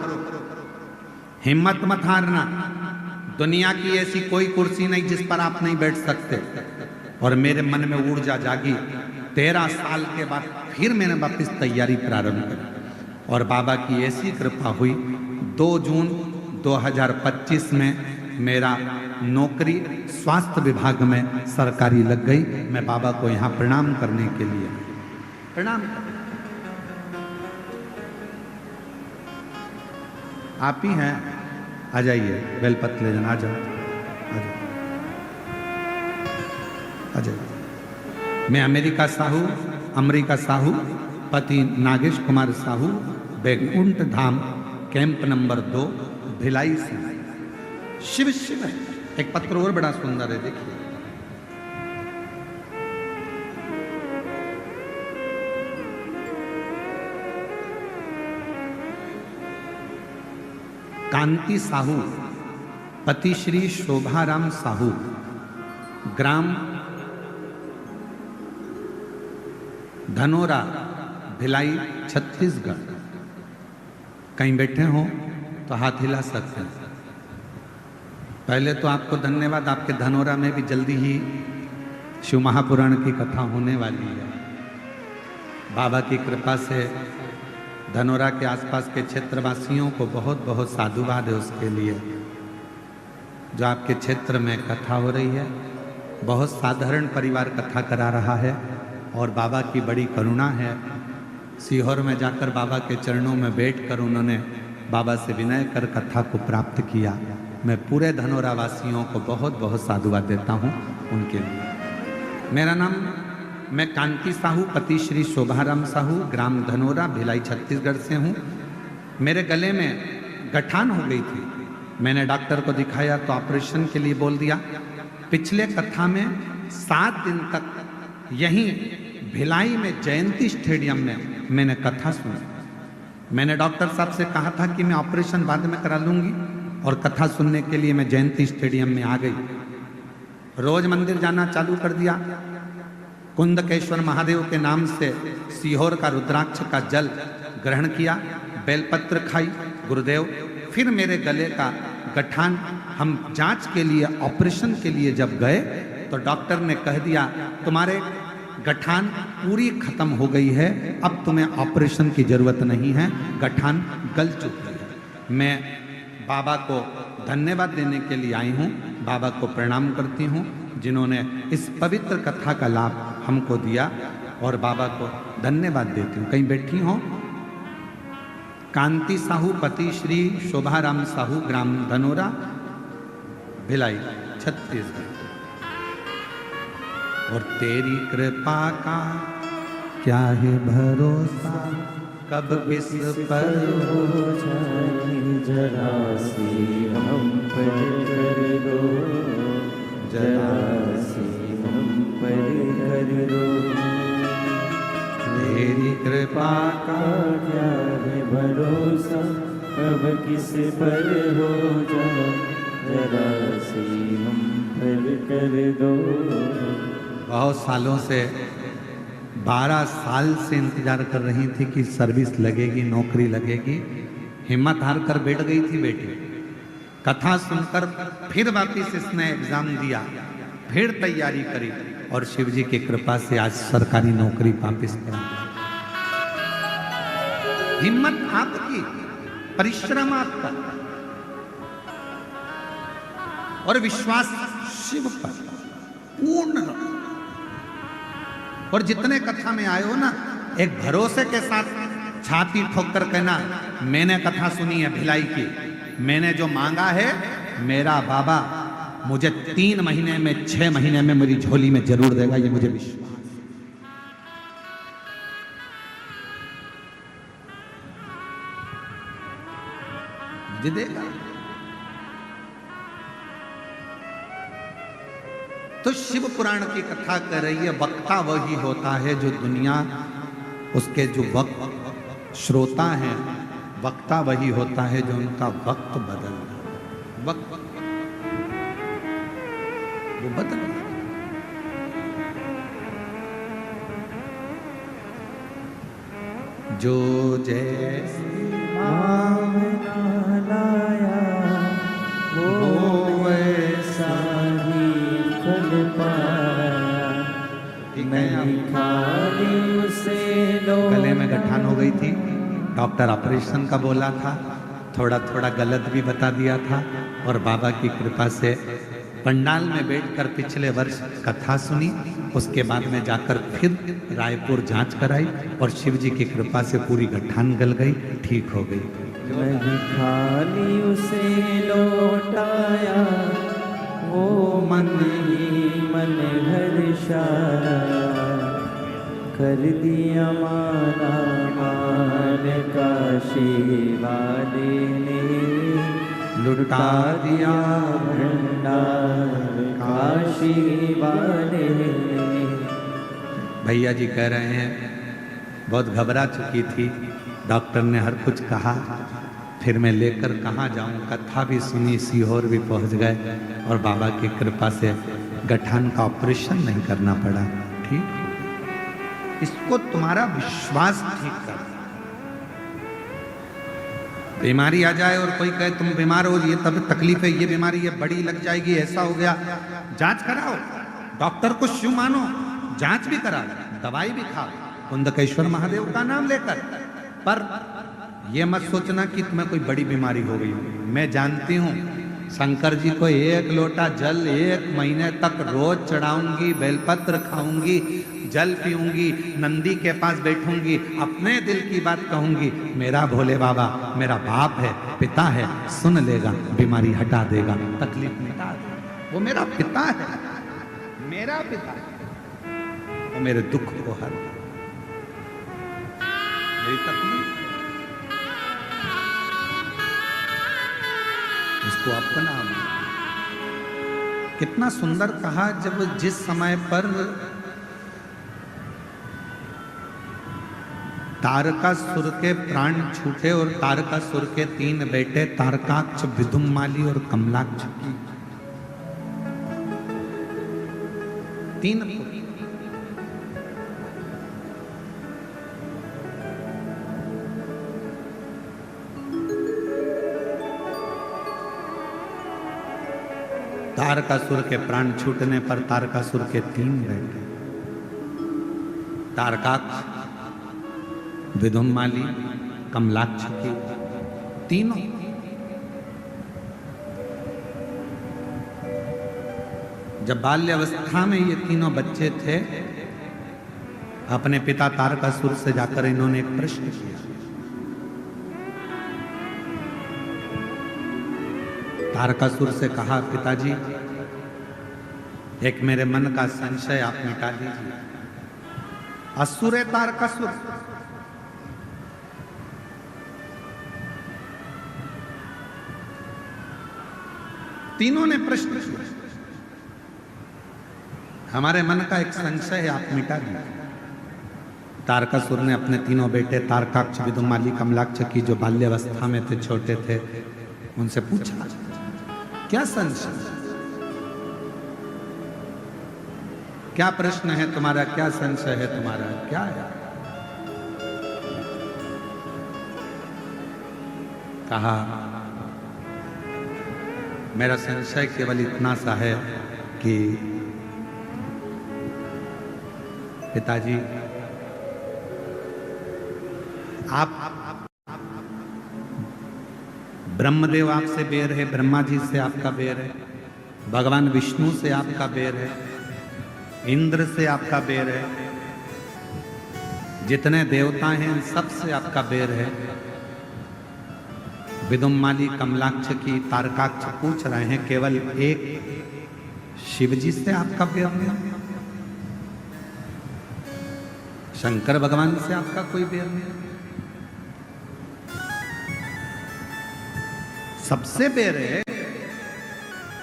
हिम्मत मत हारना, दुनिया की ऐसी कोई कुर्सी नहीं जिस पर आप नहीं बैठ सकते। और मेरे मन में ऊर्जा जागी। 13 साल के बाद फिर मैंने वापस तैयारी प्रारंभ की और बाबा की ऐसी कृपा हुई, 2 जून 2025 में मेरा नौकरी स्वास्थ्य विभाग में सरकारी लग गई। मैं बाबा को यहाँ प्रणाम करने के लिए प्रणाम। आप ही हैं, आ जाइए, बेलपत्र ले जाना, आ जाओ, आ जाओ, आ जाइए। मैं अमेरिका साहू पति नागेश कुमार साहू, बैकुंठ धाम, कैंप नंबर 2, भिलाई से। शिव शिव है। एक पत्र और बड़ा सुंदर है, देखिए। कांति साहू पति श्री शोभाराम साहू, ग्राम धनोरा, भिलाई, छत्तीसगढ़। कहीं बैठे हो तो हाथ हिला सकते हैं। पहले तो आपको धन्यवाद, आपके धनोरा में भी जल्दी ही शिव महापुराण की कथा होने वाली है। बाबा की कृपा से धनोरा के आसपास के क्षेत्रवासियों को बहुत बहुत साधुवाद है उसके लिए। जो आपके क्षेत्र में कथा हो रही है, बहुत साधारण परिवार कथा करा रहा है और बाबा की बड़ी करुणा है। सीहोर में जाकर बाबा के चरणों में बैठकर उन्होंने बाबा से विनय कर कथा को प्राप्त किया। मैं पूरे धनोरा वासियों को बहुत बहुत साधुवाद देता हूँ उनके लिए। मेरा नाम, मैं कांति साहू पति श्री शोभाराम साहू, ग्राम धनोरा, भिलाई, छत्तीसगढ़ से हूँ। मेरे गले में गठान हो गई थी। मैंने डॉक्टर को दिखाया तो ऑपरेशन के लिए बोल दिया। पिछले कथा में 7 दिन तक यहीं भिलाई में जयंती स्टेडियम में मैंने कथा सुनी। मैंने डॉक्टर साहब से कहा था कि मैं ऑपरेशन बाद में करा लूंगी और कथा सुनने के लिए मैं जयंती स्टेडियम में आ गई। रोज मंदिर जाना चालू कर दिया। कुंदकेश्वर महादेव के नाम से सीहोर का रुद्राक्ष का जल ग्रहण किया, बेलपत्र खाई, गुरुदेव। फिर मेरे गले का गठान, हम जांच के लिए, ऑपरेशन के लिए जब गए तो डॉक्टर ने कह दिया तुम्हारे गठान पूरी खत्म हो गई है, अब तुम्हें ऑपरेशन की जरूरत नहीं है, गठान गल चुकी है। मैं बाबा को धन्यवाद देने के लिए आई हूँ, बाबा को प्रणाम करती हूँ जिन्होंने इस पवित्र कथा का लाभ हमको दिया और बाबा को धन्यवाद देती हूँ। कहीं बैठी हो? कांति साहू पति श्री शोभाराम साहू, ग्राम धनोरा, भिलाई, छत्तीसगढ़। और तेरी कृपा का क्या है भरोसा, कब किस पर हो जाए जरा सी हम पर कर दो, जरा सी हम पर कर दो। तेरी कृपा का क्या है भरोसा, कब किस पर हो जाए जरा सी हम पर कर दो। बहुत सालों से, 12 साल से इंतजार कर रही थी कि सर्विस लगेगी, नौकरी लगेगी। हिम्मत हार कर बैठ गई थी बेटी। कथा सुनकर फिर वापिस इसने एग्जाम दिया, फिर तैयारी करी और शिव जी की कृपा से आज सरकारी नौकरी वापिस करा। हिम्मत आपकी, परिश्रम आपका और विश्वास शिव पर पूर्ण। और जितने कथा में आए हो ना, एक भरोसे के साथ छाती ठोक कर कहना मैंने कथा सुनी है भिलाई की, मैंने जो मांगा है मेरा बाबा मुझे 3 महीने में, 6 महीने में मेरी झोली में जरूर देगा, ये मुझे विश्वास। मुझे देगा। तो शिव पुराण की कथा कर रही है, वक्ता वही होता है जो दुनिया, उसके जो वक्त श्रोता है, वक्ता वही होता है जो उनका वक्त बदल, वक्त वो बदल। जो जैसी भावना लाया वो वैसा ही फल पाया। नहीं खाली उसे गले में गठान हो गई थी, डॉक्टर ऑपरेशन का बोला था, थोड़ा थोड़ा गलत भी बता दिया था और बाबा की कृपा से पंडाल में बैठकर पिछले वर्ष कथा सुनी। उसके बाद में जाकर फिर रायपुर जांच कराई और शिव जी की कृपा से पूरी गठान गल गई, ठीक हो गई। नहीं खाली उसे लौटाया वो मन ही मन हर्षाया। कर दिया माला माल काशी वाले ने, लुटा दिया भंडार काशी वाले ने। भैया जी कह रहे हैं बहुत घबरा चुकी थी, डॉक्टर ने हर कुछ कहा, फिर मैं लेकर कहाँ जाऊं, कथा भी सुनी, सीहोर भी पहुंच गए और बाबा की कृपा से गठान का ऑपरेशन नहीं करना पड़ा। ठीक, इसको तुम्हारा विश्वास ठीक कर। बीमारी आ जाए और कोई कहे तुम बीमार हो, ये तब तकलीफ है, ये बीमारी ये बड़ी लग जाएगी, ऐसा हो गया, जांच कराओ, डॉक्टर को शिव मानो, जांच भी कराओ, दवाई भी खाओ कुंदकेश्वर महादेव का नाम लेकर। पर यह मत सोचना कि तुम्हें कोई बड़ी बीमारी हो गई। मैं जानती हूं शंकर जी को 1 लोटा जल 1 महीने तक रोज चढ़ाऊंगी, बेलपत्र खाऊंगी, जल पीऊंगी, नंदी के पास बैठूंगी, अपने दिल की बात कहूंगी, मेरा भोले बाबा मेरा बाप है, पिता है, सुन लेगा, बीमारी हटा देगा, तकलीफ मिटा देगा। वो मेरा पिता है, मेरा पिता है, वो मेरे दुख को हर, मेरी तकलीफ इसको अपना। कितना सुंदर कहा, जब जिस समय पर तारकासुर के प्राण छूटे और तारकासुर के 3 बेटे तारकाक्ष, विदुम्माली और कमलाक्ष की 3 तारकासुर के प्राण छूटने पर तारकासुर के 3 बेटे तारकाक्ष, विदुम्माली, कमलाक्ष की तीनों जब बाल्यावस्था में ये तीनों बच्चे थे, अपने पिता तारकासुर से जाकर इन्होंने एक प्रश्न किया। तारकासुर से कहा, पिताजी एक मेरे मन का संशय आप मिटा दीजिए। असुर है तारकासुर, तीनों ने प्रश्न किया, हमारे मन का एक संशय है, आप मिटा दीजिए। तारकासुर ने अपने तीनों बेटे तारकाक्ष, विदुम्माली, कमलाक्ष की जो बाल्यावस्था में थे, छोटे थे, उनसे पूछा, क्या संशय, क्या प्रश्न है तुम्हारा, क्या संशय है तुम्हारा, क्या है? कहा, मेरा संशय केवल इतना सा है कि पिताजी आप ब्रह्मदेव आपसे बैर है, ब्रह्मा जी से आपका बैर है, भगवान विष्णु से आपका बैर है, इंद्र से आपका बैर है, जितने देवता हैं सब से आपका बैर है। विदुम्माली, कमलाक्ष की, तारकाक्ष पूछ रहे हैं, केवल एक शिव जी से आपका बैर नहीं, शंकर भगवान से आपका कोई बैर नहीं, सबसे बैर है।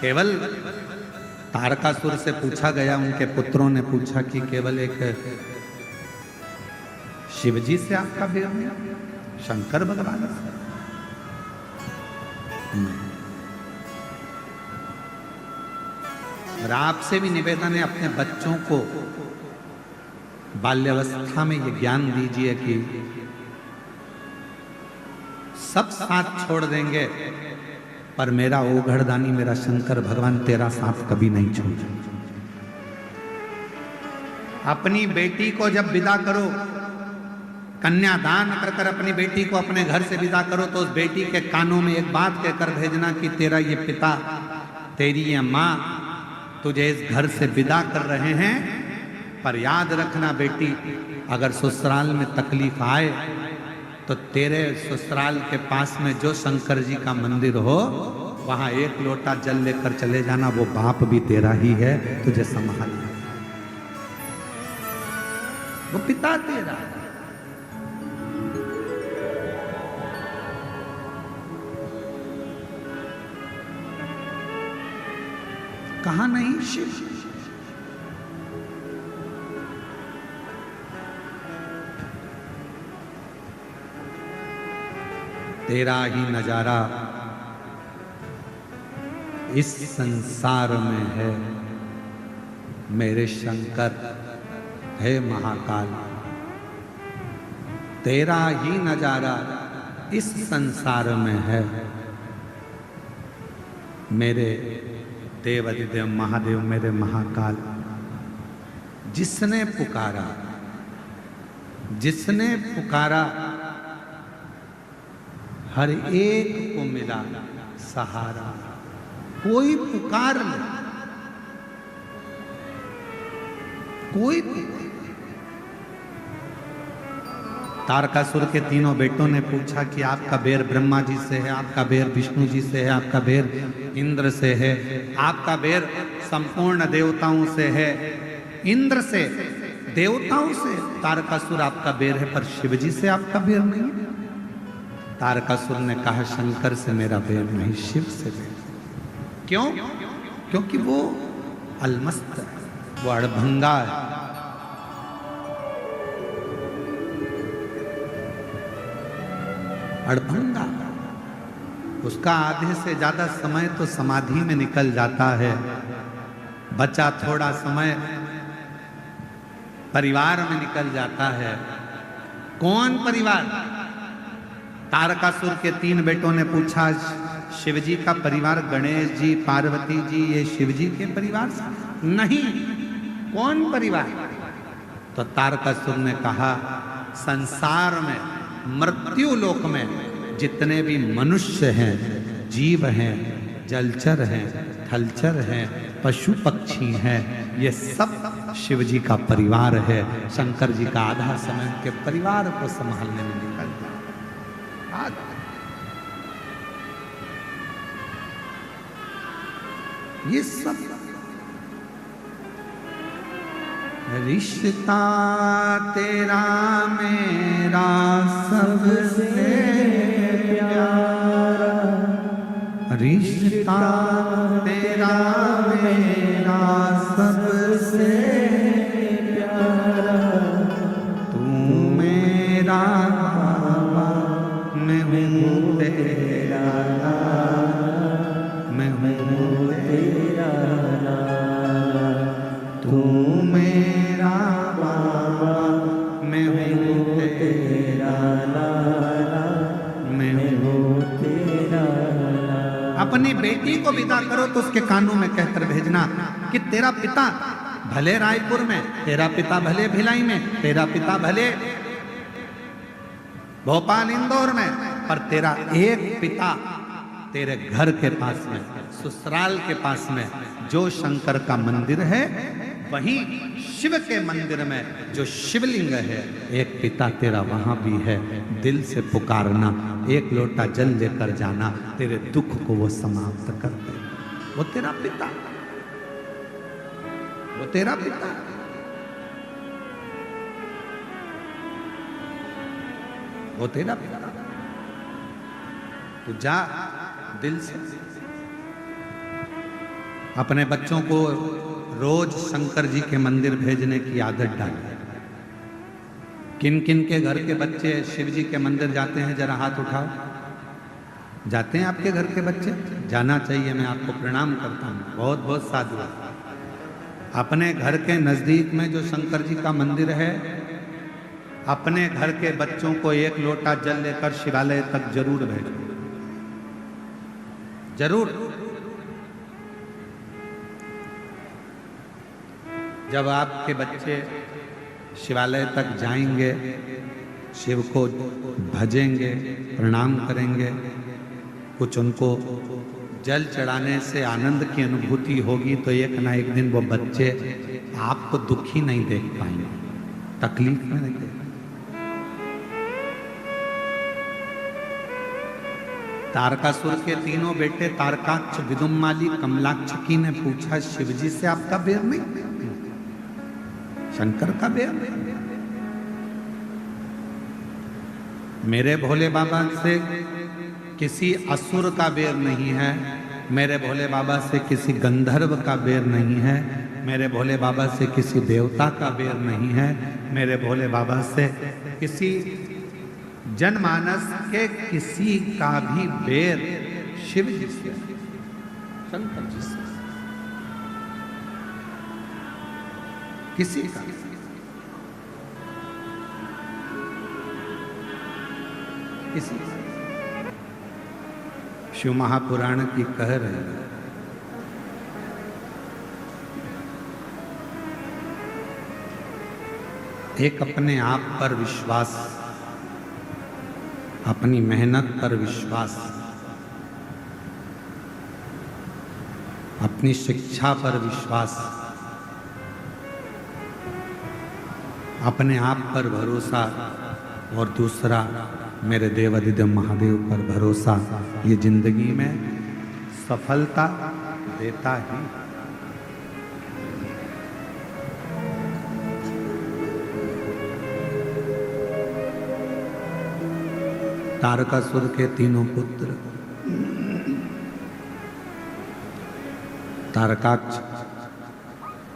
केवल तारकासुर से पूछा गया, उनके पुत्रों ने पूछा कि केवल एक शिवजी से आपका बैर नहीं, शंकर भगवान से नहीं। और आपसे भी निवेदन है, अपने बच्चों को बाल्यावस्था में ये ज्ञान दीजिए कि सब साथ छोड़ देंगे, पर मेरा ओघड़दानी, मेरा शंकर भगवान तेरा साथ कभी नहीं छोड़ेगा। अपनी बेटी को जब विदा करो, कन्यादान कर कर अपनी बेटी को अपने घर से विदा करो, तो उस बेटी के कानों में एक बात कहकर भेजना कि तेरा ये पिता, तेरी ये माँ तुझे इस घर से विदा कर रहे हैं, पर याद रखना बेटी, अगर ससुराल में तकलीफ आए तो तेरे ससुराल के पास में जो शंकर जी का मंदिर हो, वहां 1 लोटा जल लेकर चले जाना, वो बाप भी तेरा ही है, तुझे संभालना। वो पिता तेरा। कहा नहीं शिव? तेरा ही नजारा इस संसार में है मेरे शंकर, है महाकाल। तेरा ही नजारा इस संसार में है मेरे देवाधिदेव महादेव, मेरे महाकाल। जिसने पुकारा, जिसने पुकारा, हर एक को मिला सहारा। कोई पुकार ले, कोई तारकासुर के तीनों बेटों ने पूछा कि आपका बैर ब्रह्मा जी से है, आपका बैर विष्णु जी से है, आपका बैर इंद्र से है, आपका बैर संपूर्ण देवताओं से है। इंद्र से, देवताओं से तारकासुर आपका बैर है, पर शिव जी से आपका बैर नहीं है। तारकासुर ने कहा शंकर से मेरा बैर नहीं, शिव से बैर। क्यों? क्योंकि वो अलमस्त है, वो अड़भंगा है। अड़भंगा, उसका आधे से ज्यादा समय तो समाधि में निकल जाता है, बचा थोड़ा समय परिवार में निकल जाता है। कौन परिवार? तारकासुर के तीन बेटों ने पूछा शिवजी का परिवार, गणेश जी, पार्वती जी, ये शिवजी के परिवार से? नहीं। कौन परिवार? तो तारकासुर ने कहा संसार में, मृत्यु लोक में जितने भी मनुष्य हैं, जीव हैं, जलचर हैं, थलचर हैं, पशु पक्षी हैं, ये सब शिव जी का परिवार है। शंकर जी का आधा समय के परिवार को संभालने में निकलता है। ये सब रिश्ता तेरा मेरा सबसे प्यारा, रिश्ता तेरा मेरा सबसे प्यारा। तू मेरा बाबा, मैं हूँ तेरा लाला, मैं हूँ तेरा लाला। तू मेरा बाबा, मैं हूँ तेरा लाला, मैं हूँ तेरा लाला। अपनी बेटी को विदा करो तो उसके कानों में कहकर भेजना कि तेरा पिता भले रायपुर में, तेरा पिता भले भिलाई में, तेरा पिता भले भोपाल इंदौर में, पर तेरा एक पिता तेरे घर के पास में, ससुराल के पास में जो शंकर का मंदिर है, वही शिव के मंदिर में जो शिवलिंग है, एक पिता तेरा वहां भी है। दिल से पुकारना, एक लोटा जल लेकर जाना, तेरे दुख को वो समाप्त कर दे। वो तेरा पिता, वो तेरा पिता। वो तेरा पिता। तो जा दिल से। अपने बच्चों को रोज शंकर जी के मंदिर भेजने की आदत डालें। किन किन के घर के बच्चे शिव जी के मंदिर जाते हैं, जरा हाथ उठाओ। जाते हैं आपके घर के बच्चे? जाना चाहिए, मैं आपको प्रणाम करता हूँ, बहुत बहुत साधु। अपने घर के नजदीक में जो शंकर जी का मंदिर है, अपने घर के बच्चों को एक लोटा जल लेकर शिवालय तक जरूर भेजो, जरूर। जब आपके बच्चे शिवालय तक जाएंगे, शिव को भजेंगे, प्रणाम करेंगे, कुछ उनको जल चढ़ाने से आनंद की अनुभूति होगी, तो एक ना एक दिन वो बच्चे आपको दुखी नहीं देख पाएंगे, तकलीफ में नहीं देख। तारकासुर के तीनों बेटे तारकाक्ष, विदुम्माली, कमलाक्षकी ने पूछा शिवजी से आपका बैर नहीं? शंकर का बैर? मेरे भोले बाबा से किसी असुर का बैर नहीं है, मेरे भोले बाबा से किसी गंधर्व का बैर नहीं है, मेरे भोले बाबा से किसी देवता का बैर नहीं है, मेरे भोले बाबा से किसी जनमानस के किसी का भी बैर शिव जी से, शंकर जी से, किसी का किसी का। शिव महापुराण की कह रहे हैं, एक अपने आप पर विश्वास, अपनी मेहनत पर विश्वास, अपनी शिक्षा पर विश्वास, अपने आप पर भरोसा, और दूसरा मेरे देवाधिदेव महादेव पर भरोसा, ये जिंदगी में सफलता देता ही। तारकासुर के तीनों पुत्र तारकाक्ष,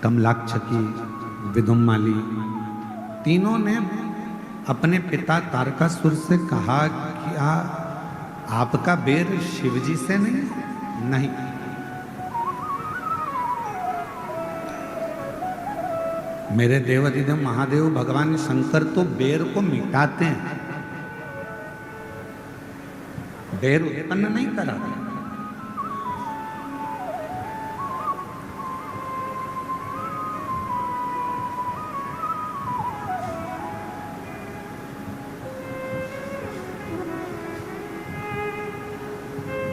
कमलाक्ष की, विदुम्माली, तीनों ने अपने पिता तारकासुर से कहा कि आपका बैर शिवजी से नहीं। मेरे देवाधिदेव महादेव भगवान शंकर तो बैर को मिटाते हैं, बैर उत्पन्न नहीं कराते।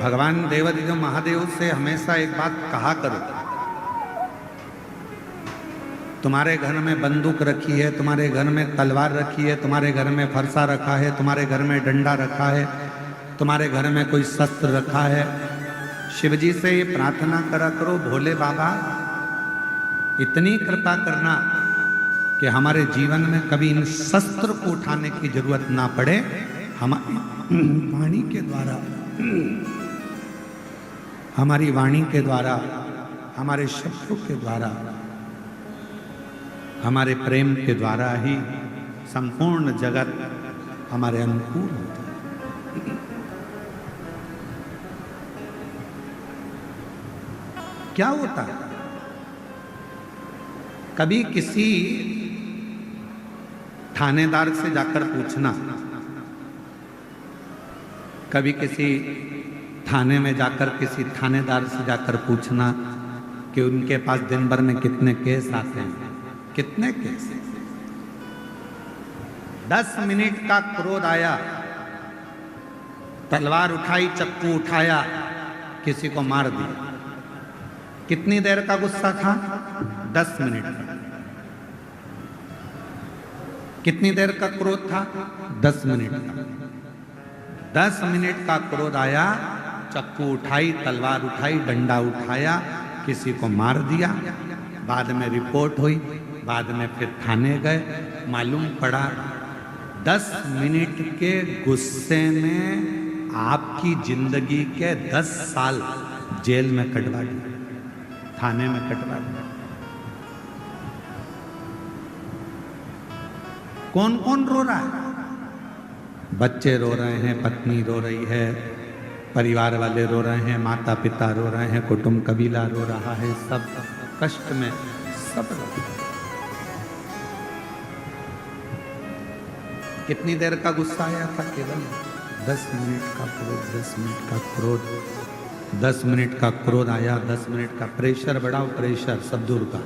भगवान देवाधिदेव महादेव से हमेशा एक बात कहा करो, तुम्हारे घर में बंदूक रखी है, तुम्हारे घर में तलवार रखी है, तुम्हारे घर में फरसा रखा है, तुम्हारे घर में डंडा रखा है, तुम्हारे घर में कोई शस्त्र रखा है, शिवजी से ये प्रार्थना करा करो, भोले बाबा इतनी कृपा करना कि हमारे जीवन में कभी इन शस्त्र को उठाने की जरूरत ना पड़े, हमारी वाणी के द्वारा, हमारी वाणी के द्वारा, हमारे शब्दों के द्वारा, हमारे प्रेम के द्वारा ही संपूर्ण जगत हमारे अनुकूल होता है। क्या होता है, कभी किसी थानेदार से जाकर पूछना, कभी किसी थाने में जाकर किसी थानेदार से जाकर पूछना कि उनके पास दिन भर में कितने केस आते हैं, कितने केस। 10 मिनट का क्रोध आया, तलवार उठाई, चक्कू उठाया, किसी को मार दिया। कितनी देर का गुस्सा था? 10 मिनट का। कितनी देर का क्रोध था? 10 मिनट का। 10 मिनट का क्रोध आया, चक्कू उठाई, तलवार उठाई, डंडा उठाया, किसी को मार दिया। बाद में रिपोर्ट हुई, बाद में फिर थाने गए, मालूम पड़ा 10 मिनट के गुस्से में आपकी जिंदगी के 10 साल जेल में कटवा दिए, थाने में कटवा दिया। कौन कौन रो रहा है? बच्चे रो रहे हैं, पत्नी रो रही है, परिवार वाले रो रहे हैं, माता पिता रो रहे हैं, कुटुंब कबीला रो रहा है, सब कष्ट में, सब रो रहे हैं। कितनी देर का गुस्सा आया था? केवल 10 मिनट का क्रोध, 10 मिनट का क्रोध, 10 मिनट का क्रोध आया, 10 मिनट का प्रेशर बढ़ाओ, प्रेशर सब दूर का।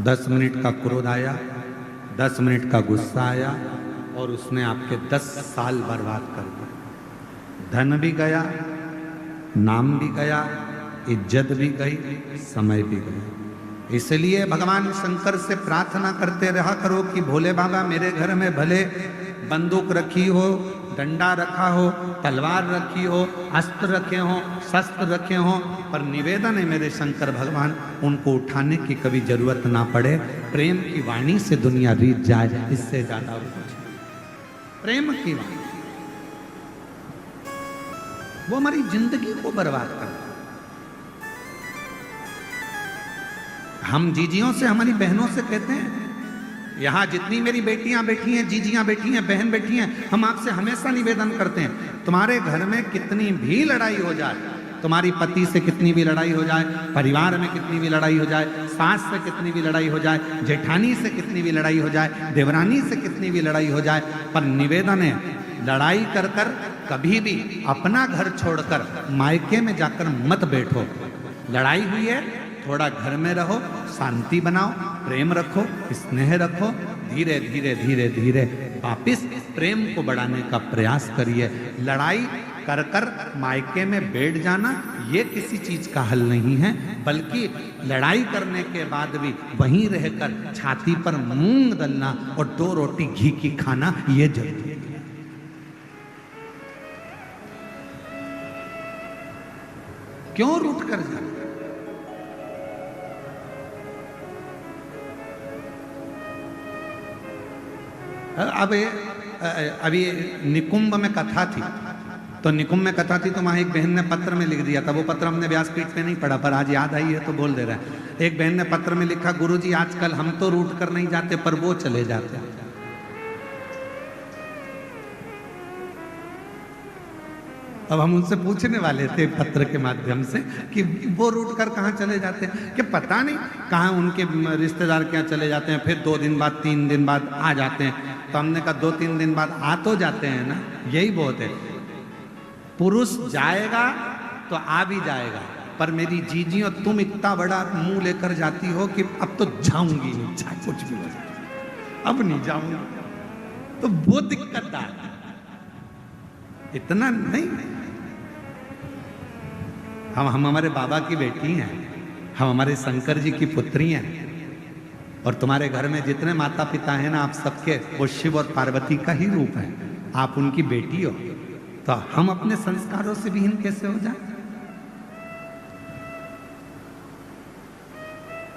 10 मिनट का क्रोध आया, 10 मिनट का गुस्सा आया और उसने आपके 10 साल बर्बाद कर दिए। धन भी गया, नाम भी गया, इज्जत भी गई, समय भी गया। इसलिए भगवान शंकर से प्रार्थना करते रहा करो कि भोले बाबा मेरे घर में भले बंदूक रखी हो, डंडा रखा हो, तलवार रखी हो, अस्त्र रखे हो, शस्त्र रखे हो, पर निवेदन है मेरे शंकर भगवान उनको उठाने की कभी जरूरत ना पड़े। प्रेम की वाणी से दुनिया रीत जाए, इससे ज्यादा और कुछ। प्रेम की वाणी, वो हमारी जिंदगी को बर्बाद करता है। हम जीजियों से, हमारी बहनों से कहते हैं, यहाँ जितनी मेरी बेटियां बैठी हैं, जीजियां बैठी हैं, बहन बैठी हैं, हम आपसे हमेशा निवेदन करते हैं, तुम्हारे घर में कितनी भी लड़ाई हो जाए, तुम्हारी पति से कितनी भी लड़ाई हो जाए, परिवार में कितनी भी लड़ाई हो जाए, सास से कितनी भी लड़ाई हो जाए, जेठानी से कितनी भी लड़ाई हो जाए, देवरानी से कितनी भी लड़ाई हो जाए, पर निवेदन है, लड़ाई कर कर कभी भी अपना घर छोड़कर मायके में जाकर मत बैठो। लड़ाई हुई है, थोड़ा घर में रहो, शांति बनाओ, प्रेम रखो, स्नेह रखो, धीरे धीरे धीरे धीरे वापिस प्रेम को बढ़ाने का प्रयास करिए। लड़ाई कर कर मायके में बैठ जाना ये किसी चीज का हल नहीं है, बल्कि लड़ाई करने के बाद भी वहीं रहकर छाती पर मूंग दलना और 2 रोटी घी की खाना ये जरूरी है। क्यों रूठ कर जाना? अब अभी निकुंभ में कथा थी, तो निकुंभ में कथा थी, तो वहां एक बहन ने पत्र में लिख दिया था, वो पत्र हमने व्यासपीठ पे नहीं पढ़ा, पर आज याद आई है तो बोल दे रहा है। एक बहन ने पत्र में लिखा, गुरुजी आजकल हम तो रूठ कर नहीं जाते पर वो चले जाते हैं। अब हम उनसे पूछने वाले थे पत्र के माध्यम से कि वो रूट कर कहाँ चले जाते हैं, कि पता नहीं कहाँ उनके रिश्तेदार क्या चले जाते हैं, फिर 2 दिन बाद 3 दिन बाद आ जाते हैं। तो हमने कहा 2-3 दिन बाद आ तो जाते हैं ना, यही बहुत है। पुरुष जाएगा तो आ भी जाएगा, पर मेरी जीजी और तुम इतना बड़ा मुंह लेकर जाती हो कि अब तो जाऊंगी नहीं, चाहे कुछ भी हो जाए, अब नहीं जाऊंगी, तो वो दिक्कत आ इतना नहीं। हम हमारे बाबा की बेटी हैं, हम हमारे शंकर जी की पुत्री हैं, और तुम्हारे घर में जितने माता पिता हैं ना, आप सबके वो शिव और पार्वती का ही रूप है, आप उनकी बेटी हो, तो हम अपने संस्कारों से विहीन कैसे हो जाए?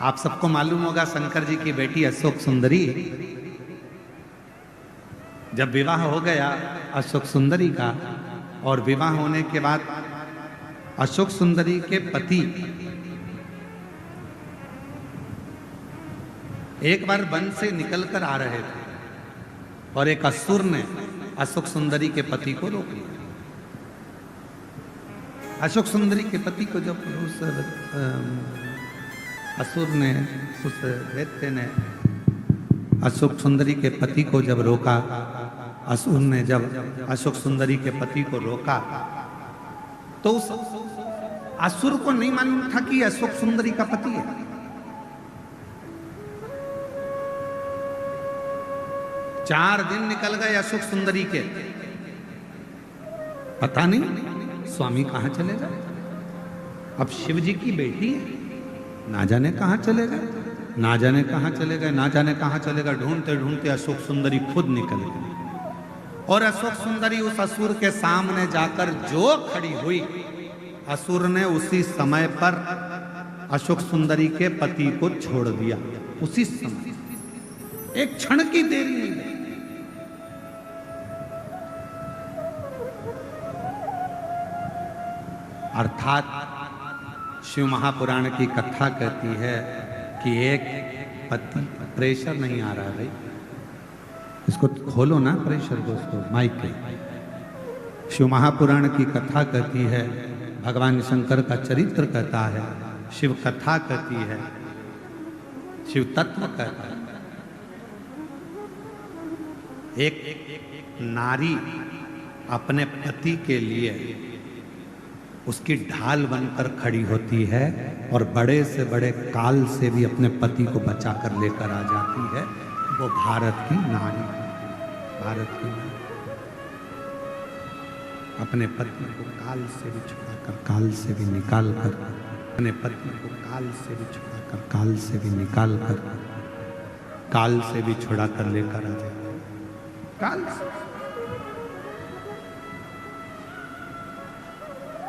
आप सबको मालूम होगा शंकर जी की बेटी अशोक सुंदरी, जब विवाह हो गया अशोक सुंदरी का, और विवाह होने के बाद अशोक सुंदरी के पति एक बार वन से निकलकर आ रहे थे, और एक असुर ने अशोक सुंदरी के पति को रोक लिया। अशोक सुंदरी के पति को जब उस असुर ने, उस दैत्य ने अशोक सुंदरी के पति को जब रोका, असुर ने जब अशोक सुंदरी के पति को रोका, तो उस असुर को नहीं मालूम था कि अशोक सुंदरी का पति है। चार दिन निकल गए अशोक सुंदरी के, पता नहीं स्वामी कहां चले गए। अब शिव जी की बेटी है, ना जाने कहां चले गए, ना जाने कहां चले गए, ना जाने कहां चले गए। ढूंढते ढूंढते अशोक सुंदरी खुद निकल गई, और अशोक सुंदरी उस असुर के सामने जाकर जो खड़ी हुई, असुर ने उसी समय पर अशोक सुंदरी के पति को छोड़ दिया। उसी समय, एक क्षण की देरी नहीं लगी। अर्थात शिव महापुराण की कथा कहती है कि एक पति, प्रेशर नहीं आ रहा भाई, इसको खोलो ना प्रेशर को, उसको माइक पे। शिव महापुराण की कथा कहती है, भगवान शंकर का चरित्र कहता है, शिव कथा कहती है, शिव तत्व कहता है। एक नारी अपने पति के लिए उसकी ढाल बनकर खड़ी होती है, और बड़े से बड़े काल से भी अपने पति को बचा कर लेकर आ जाती है। वो भारत की नारी, भारत की नारी अपने पति को काल से भी छुड़ाकर, काल से भी निकाल कर, अपने पति को काल से भी छुड़ाकर, काल से भी निकाल कर, काल से भी छुड़ा कर लेकर आ जाए। काल से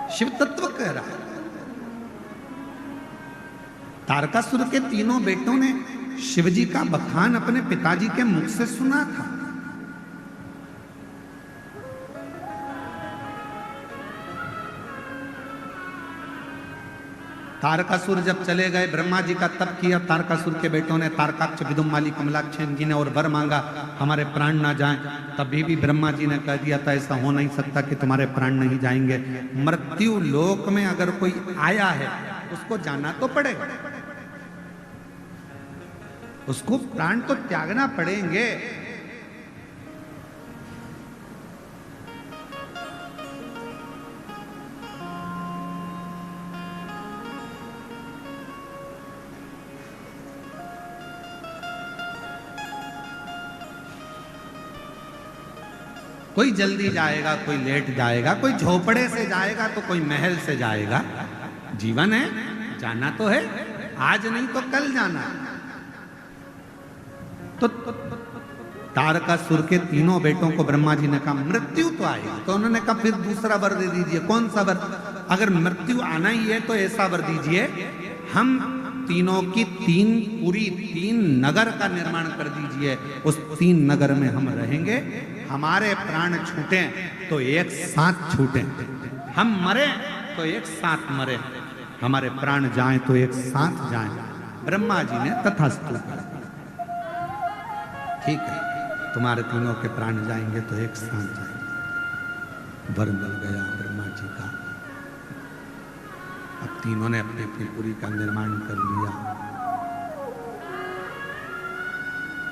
शिव तत्व कह रहा है। तारकासुर के तीनों बेटों ने शिवजी का बखान अपने पिताजी के मुख से सुना था। तारकासुर जब चले गए, ब्रह्मा जी का तप किया, तारकासुर के बेटों ने तारकाक्ष विदुमाली कमलाक्ष जी ने और वर मांगा हमारे प्राण ना जाएं। तभी भी ब्रह्मा जी ने कह दिया था ऐसा हो नहीं सकता कि तुम्हारे प्राण नहीं जाएंगे। मृत्यु लोक में अगर कोई आया है उसको जाना तो पड़ेगा, उसको प्राण तो त्यागना पड़ेंगे। कोई जल्दी जाएगा, कोई लेट जाएगा, कोई झोपड़े से जाएगा तो कोई महल से जाएगा। जीवन है, जाना तो है, आज नहीं तो कल जाना। तो तारकासुर के तीनों बेटों को ब्रह्मा जी ने कहा मृत्यु तो आएगी, तो उन्होंने कहा फिर दूसरा वर दे दीजिए। कौन सा वर? अगर मृत्यु आना ही है तो ऐसा वर दीजिए, हम तीनों की तीन नगर का निर्माण कर दीजिए, उस 3 नगर में हम रहेंगे। हमारे प्राण छूटे तो एक साथ छूटे, हम मरे तो एक साथ मरे, हमारे प्राण जाएं तो एक साथ जाएं। ब्रह्मा जी ने तथास्तु कहा, ठीक है, तुम्हारे तीनों के प्राण जाएंगे तो एक साथ जाएंगे। वर मिल गया ब्रह्मा जी का। अब तीनों ने अपनी अपनी पुरी का निर्माण कर लिया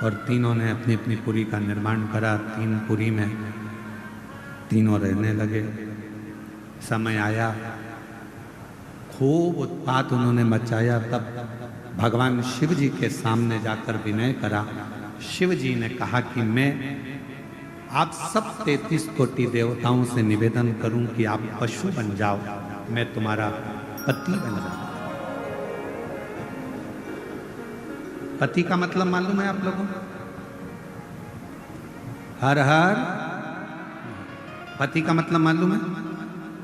और तीनों ने अपनी अपनी पुरी का निर्माण करा। 3 पुरी में तीनों रहने लगे। समय आया, खूब उत्पात उन्होंने मचाया। तब भगवान शिव जी के सामने जाकर विनय करा। शिव जी ने कहा कि मैं आप सब 33 कोटि देवताओं से निवेदन करूं कि आप पशु बन जाओ, मैं तुम्हारा पति बन जाओ। पति का मतलब मालूम है आप लोगों को? हर हर। पति का मतलब मालूम है?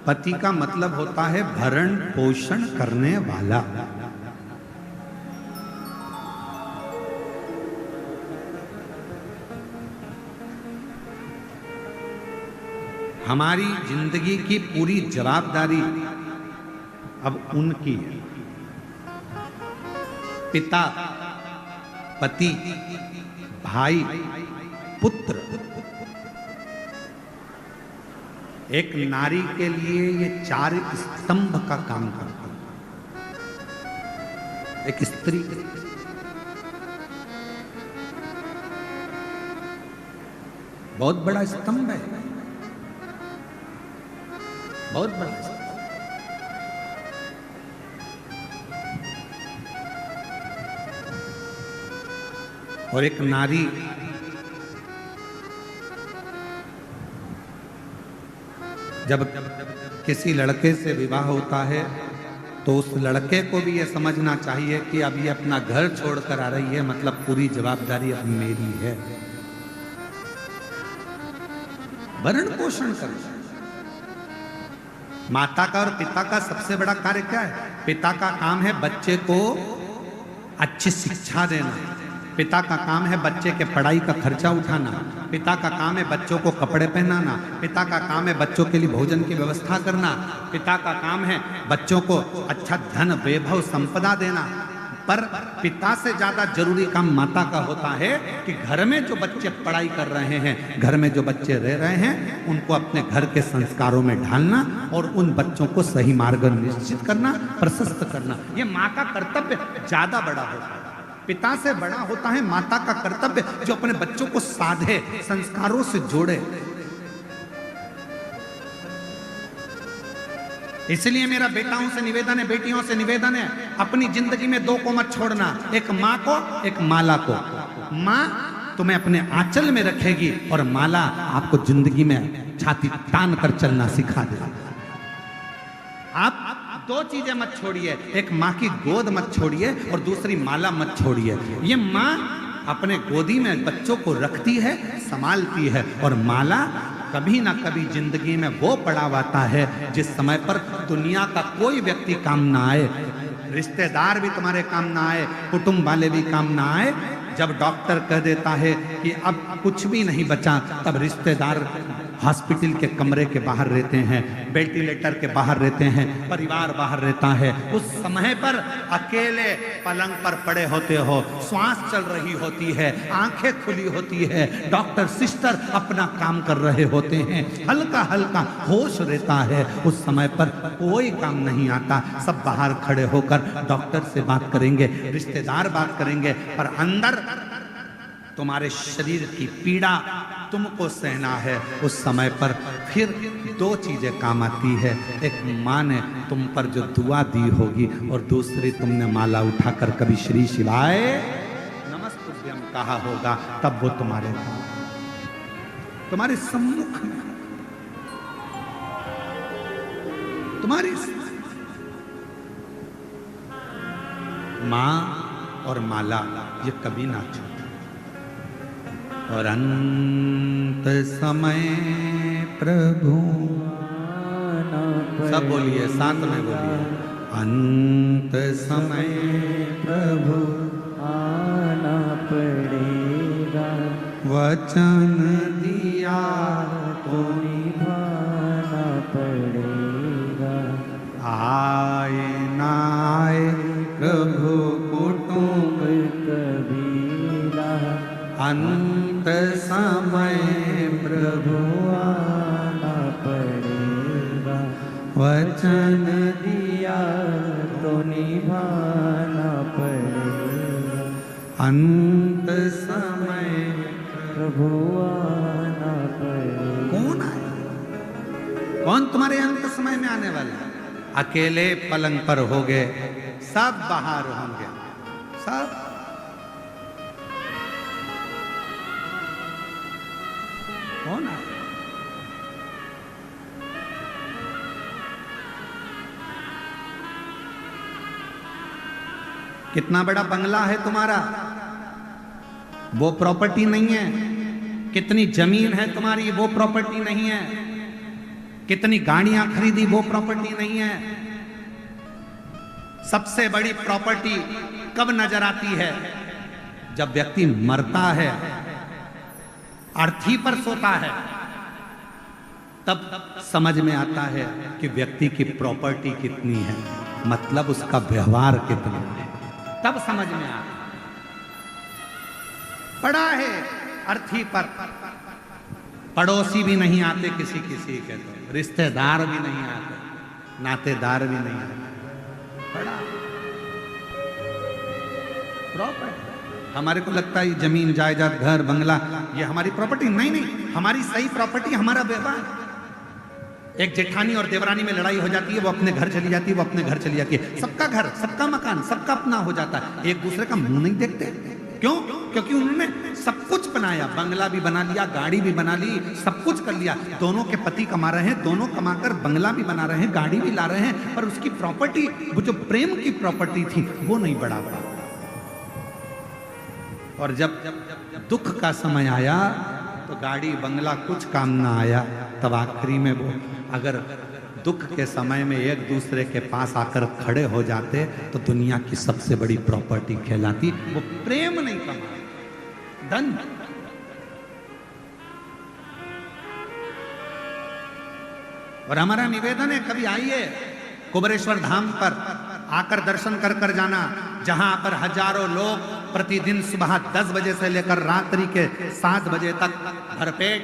पति का मतलब होता है भरण पोषण करने वाला। हमारी जिंदगी की पूरी जवाबदारी अब उनकी है। पिता, पति, भाई, पुत्र। एक नारी के लिए ये 4 स्तंभ का काम करता है। एक स्त्री बहुत बड़ा स्तंभ है, बहुत बड़ा स्तंभ। और एक नारी जब किसी लड़के से विवाह होता है तो उस लड़के को भी ये समझना चाहिए कि अब ये अपना घर छोड़कर आ रही है, मतलब पूरी जवाबदारी अब मेरी है। भरण पोषण करना। माता का और पिता का सबसे बड़ा कार्य क्या है? पिता का काम है बच्चे को अच्छी शिक्षा देना, पिता का काम है बच्चे के पढ़ाई का खर्चा उठाना, पिता का काम है बच्चों को कपड़े पहनाना, पिता का काम है बच्चों के लिए भोजन की व्यवस्था करना, पिता का काम है बच्चों को अच्छा धन वैभव संपदा देना। पर पिता से ज्यादा जरूरी काम माता का होता है कि घर में जो बच्चे पढ़ाई कर रहे हैं, घर में जो बच्चे रह रहे हैं, उनको अपने घर के संस्कारों में ढालना और उन बच्चों को सही मार्ग निश्चित करना, प्रशस्त करना। ये माँ का कर्तव्य ज्यादा बड़ा होता है। पिता से बड़ा होता है माता का कर्तव्य, जो अपने बच्चों को साधे, संस्कारों से जोड़े। इसलिए मेरा बेटाओं से निवेदन है, बेटियों से निवेदन है, अपनी जिंदगी में 2 को मत छोड़ना, एक माँ को, एक माला को। माँ तुम्हें अपने आंचल में रखेगी और माला आपको जिंदगी में छाती तान कर चलना सिखा देगी। आप 2 चीजें मत छोड़िए, एक माँ की गोद मत छोड़िए और दूसरी माला मत छोड़िए। ये माँ अपने गोदी में बच्चों को रखती है, संभालती है, और माला कभी ना कभी जिंदगी में वो पड़ाव आता है जिस समय पर दुनिया का कोई व्यक्ति काम ना आए, रिश्तेदार भी तुम्हारे काम ना आए, कुटुंब वाले भी काम ना आए। जब डॉक्टर कह देता है कि अब कुछ भी नहीं बचा, तब रिश्तेदार हॉस्पिटल के कमरे के बाहर रहते हैं, वेंटिलेटर के बाहर रहते हैं, परिवार बाहर रहता है, उस समय पर अकेले पलंग पर पड़े होते हो, श्वास चल रही होती है, आंखें खुली होती है, डॉक्टर सिस्टर अपना काम कर रहे होते हैं, हल्का हल्का होश रहता है, उस समय पर कोई काम नहीं आता। सब बाहर खड़े होकर डॉक्टर से बात करेंगे, रिश्तेदार बात करेंगे, पर अंदर तुम्हारे शरीर की पीड़ा तुमको सहना है। उस समय पर फिर दो चीजें काम आती है, एक माँ ने तुम पर जो दुआ दी होगी और दूसरी तुमने माला उठाकर कभी श्री शिवाय नमस्तुभ्यम कहा होगा, तब वो तुम्हारे सम्मुख में, तुम्हारी माँ और माला ये कभी ना छूटे। और अंत समय प्रभु, सब बोलिए, साथ में बोलिए, अंत समय प्रभु आना पड़ेगा, वचन दिया तो निभाना पड़ेगा। आए ना आए प्रभु कुटुंब कबीरा, अंत समय प्रभु आना पड़ेगा, वचन दिया तो निभाना पड़ेगा। अंत समय प्रभु आना पड़ेगा। कौन आए? कौन तुम्हारे अंत समय में आने वाला है? अकेले पलंग पर होगे, सब बाहर होंगे, सब। कौन आए? कितना बड़ा बंगला है तुम्हारा, वो प्रॉपर्टी नहीं है। कितनी जमीन है तुम्हारी, वो प्रॉपर्टी नहीं है। कितनी गाड़ियां खरीदी, वो प्रॉपर्टी नहीं है। सबसे बड़ी प्रॉपर्टी कब नजर आती है? जब व्यक्ति मरता है, अर्थी पर सोता है, तब समझ में आता है कि व्यक्ति की प्रॉपर्टी कितनी है, मतलब उसका व्यवहार कितना है, तब समझ में आता है। पड़ा है अर्थी पर, पड़ोसी भी नहीं आते किसी किसी के, तो रिश्तेदार भी नहीं आते, नातेदार भी नहीं आते, पड़ा प्रॉपर्टी। हमारे को लगता है जमीन जायदाद घर बंगला ये हमारी प्रॉपर्टी, नहीं नहीं, हमारी सही प्रॉपर्टी हमारा व्यवहार। एक जेठानी और देवरानी में लड़ाई हो जाती है, वो अपने घर चली जाती है, वो अपने घर चली जाती है, सबका घर, सबका मकान, सबका अपना हो जाता है, एक दूसरे का मुंह नहीं देखते। क्यों? क्योंकि उन्होंने सब कुछ बनाया, बंगला भी बना लिया, गाड़ी भी बना ली, सब कुछ कर लिया। दोनों के पति कमा रहे हैं, दोनों कमाकर बंगला भी बना रहे हैं, गाड़ी भी ला रहे हैं, पर उसकी प्रॉपर्टी, वो जो प्रेम की प्रॉपर्टी थी, वो नहीं बढ़ा। और जब दुख का समय आया तो गाड़ी बंगला कुछ काम ना आया, तब आखिरी में वो अगर दुख के समय में एक दूसरे के पास आकर खड़े हो जाते तो दुनिया की सबसे बड़ी प्रॉपर्टी कहलाती। वो प्रेम नहीं कमा, धन। और हमारा निवेदन है, कभी आइए कुबेरेश्वर धाम पर आकर दर्शन कर कर जाना, जहां पर हजारों लोग प्रतिदिन सुबह 10 बजे से लेकर रात्रि के 7 बजे तक भरपेट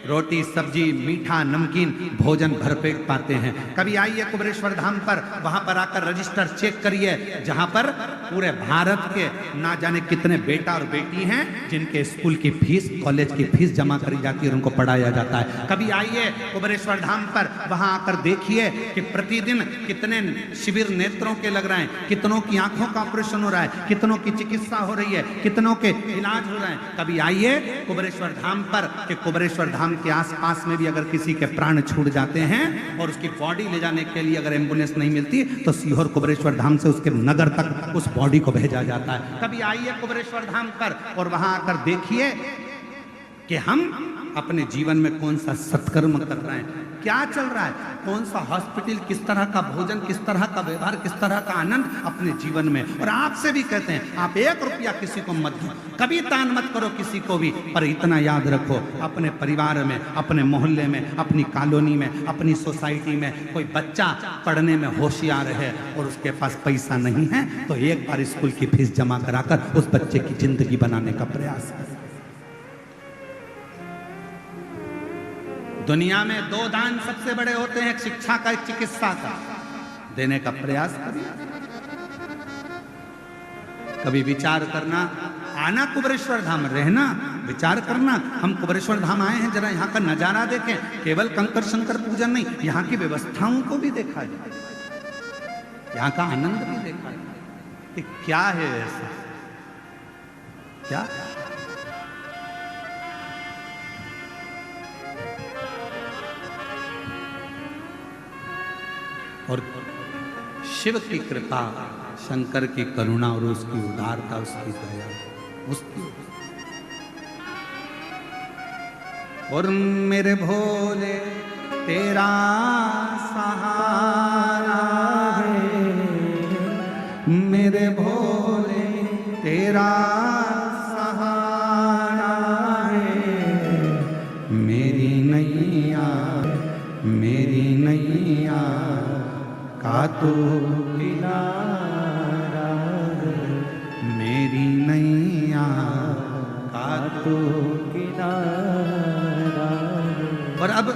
रोटी सब्जी मीठा नमकीन भोजन भरपेट पाते हैं। कभी आइए कुबेरेश्वर धाम पर, वहां पर आकर रजिस्टर चेक करिए, जहां पर पूरे भारत के ना जाने कितने बेटा और बेटी हैं जिनके स्कूल की फीस, कॉलेज की फीस जमा करी जाती है और उनको पढ़ाया जाता है। कभी आइए कुबेरेश्वर धाम पर, वहां आकर देखिए कि प्रतिदिन कितने शिविर नेत्रों के लग रहे हैं, कितनों की आंखों का ऑपरेशन हो रहा है, कितनों की चिकित्सा हो रही है, कितनों के इलाज हो रहे हैं। कभी आइए कुबेरेश्वर धाम पर कि कुबेरेश्वर धाम के आसपास में भी अगर किसी के प्राण छूट जाते हैं और उसकी बॉडी ले जाने के लिए अगर एम्बुलेंस नहीं मिलती तो सीहोर कुबेरेश्वर धाम से उसके नगर तक उस बॉडी को भेजा जाता है। कभी आइए कुबेरेश्वर धाम पर और वहां आकर देखिए कि हम अपने जीवन में कौन सा सत्कर्म कर रहे हैं। क्या चल रहा है, कौन सा हॉस्पिटल, किस तरह का भोजन, किस तरह का व्यवहार, किस तरह का आनंद अपने जीवन में। और आपसे भी कहते हैं आप 1 रुपया किसी को मत दो, कभी दान मत करो किसी को भी, पर इतना याद रखो अपने परिवार में, अपने मोहल्ले में, अपनी कॉलोनी में, अपनी सोसाइटी में कोई बच्चा पढ़ने में होशियार है और उसके पास पैसा नहीं है तो एक बार स्कूल की फीस जमा कराकर उस बच्चे की जिंदगी बनाने का प्रयास करें। दुनिया में 2 दान सबसे बड़े होते हैं, एक शिक्षा का, एक चिकित्सा का। देने का प्रयास करिए। कभी विचार करना, आना कुबेरेश्वर धाम, रहना, विचार करना। हम कुबेरेश्वर धाम आए हैं, जरा यहाँ का नजारा देखें, केवल कंकर शंकर पूजन नहीं, यहाँ की व्यवस्थाओं को भी देखा जाए, यहाँ का आनंद भी देखा जाए कि क्या है ऐसा, क्या और शिव की कृपा, शंकर की करुणा और उसकी उदारता, उसकी दया, उसकी। और मेरे भोले तेरा सहारा है, मेरे भोले तेरा सहारा है, मेरी नैया, मेरी नैया का तो किनारा है, मेरी नैया का तो किनारा है। और अब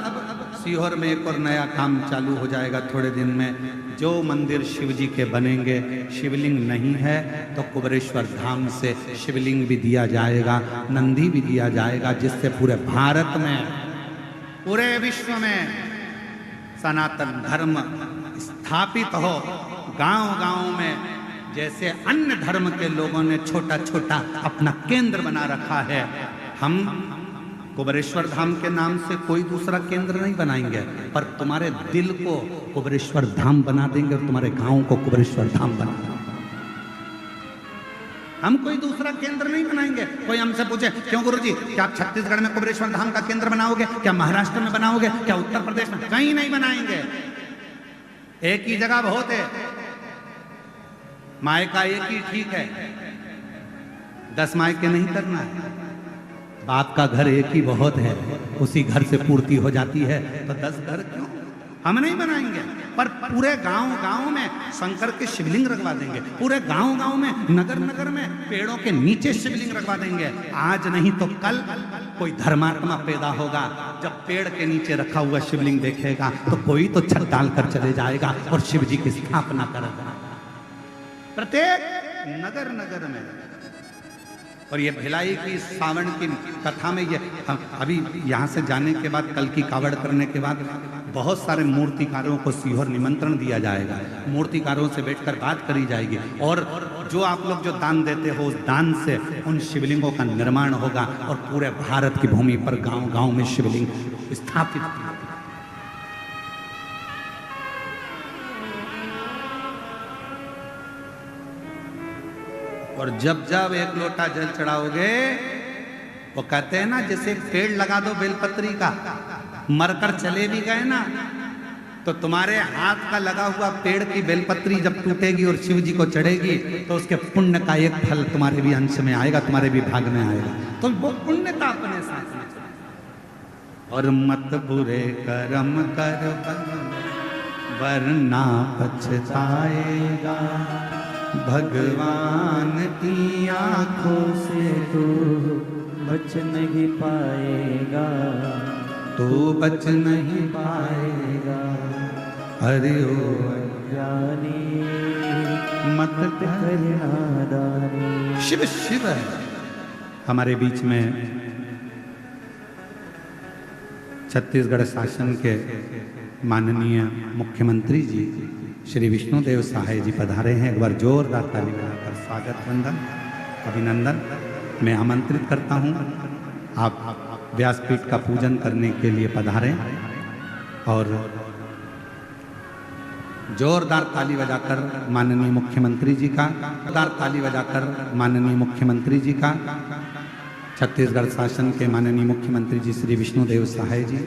सीहोर में एक और नया काम चालू हो जाएगा थोड़े दिन में। जो मंदिर शिव जी के बनेंगे, शिवलिंग नहीं है तो कुबेरेश्वर धाम से शिवलिंग भी दिया जाएगा, नंदी भी दिया जाएगा, जिससे पूरे भारत में, पूरे विश्व में सनातन धर्म स्थापित हो। गांव-गांव में जैसे अन्य धर्म के लोगों ने छोटा छोटा अपना केंद्र बना रखा है, हम कुबेरेश्वर धाम के नाम से कोई दूसरा केंद्र नहीं बनाएंगे, पर तुम्हारे दिल को कुबेरेश्वर धाम बना देंगे और तुम्हारे गांव को कुबेरेश्वर धाम बना देंगे। हम कोई दूसरा केंद्र नहीं बनाएंगे। कोई हमसे पूछे क्यों गुरुजी, क्या आप छत्तीसगढ़ में कुबेरेश्वर धाम का केंद्र बनाओगे, क्या महाराष्ट्र में बनाओगे, क्या उत्तर प्रदेश में? कहीं नहीं बनाएंगे। एक ही जगह बहुत है, मायका एक ही ठीक है, 10 मायके नहीं करना है। बाप का घर एक ही बहुत है, उसी घर से पूर्ति हो जाती है, तो 10 घर क्यों? हम नहीं बनाएंगे, पर पूरे गांव-गांव में शंकर के शिवलिंग रखवा देंगे, पूरे गांव-गांव में, नगर-नगर में पेड़ों के नीचे शिवलिंग रखवा देंगे। आज नहीं तो कल कोई धर्मात्मा पैदा होगा, जब पेड़ के नीचे रखा हुआ शिवलिंग देखेगा तो कोई तो छत डालकर चले जाएगा और शिव जी की स्थापना करेगा प्रत्येक नगर-नगर में। और ये भिलाई की सावन की कथा में ये अभी यहाँ से जाने के बाद, कल की कावड़ करने के बाद बहुत सारे मूर्तिकारों को सीहोर निमंत्रण दिया जाएगा, मूर्तिकारों से बैठकर बात करी जाएगी, और जो आप लोग जो दान देते हो उस दान से उन शिवलिंगों का निर्माण होगा और पूरे भारत की भूमि पर गांव-गांव में शिवलिंग स्थापित। और जब जब 1 लोटा जल चढ़ाओगे, वो कहते हैं ना, जैसे एक पेड़ लगा दो बेलपत्री का, मरकर चले भी गए ना, तो तुम्हारे हाथ का लगा हुआ पेड़ की बेलपत्री जब टूटेगी और शिव जी को चढ़ेगी तो उसके पुण्य का एक फल तुम्हारे भी अंश में आएगा, तुम्हारे भी भाग में आएगा। तो वो पुण्यता अपने साथ में। और मत बुरे कर्म कर वरना पछताएगा, भगवान की आंखों से तू बच नहीं पाएगा, तू बच नहीं पाएगा। अरे ओ जानी मत कर नादानी। शिव शिव है हमारे बीच में। छत्तीसगढ़ शासन के माननीय मुख्यमंत्री जी श्री विष्णुदेव साहे जी पधारे हैं। एक बार जोरदार ताली बजाकर स्वागत, वंदन, अभिनंदन। मैं आमंत्रित करता हूं आप व्यासपीठ का पूजन करने के लिए पधारें और जोरदार ताली बजाकर माननीय मुख्यमंत्री जी का, जोरदार ताली बजाकर माननीय मुख्यमंत्री जी का, छत्तीसगढ़ शासन के माननीय मुख्यमंत्री जी श्री विष्णुदेव साहे जी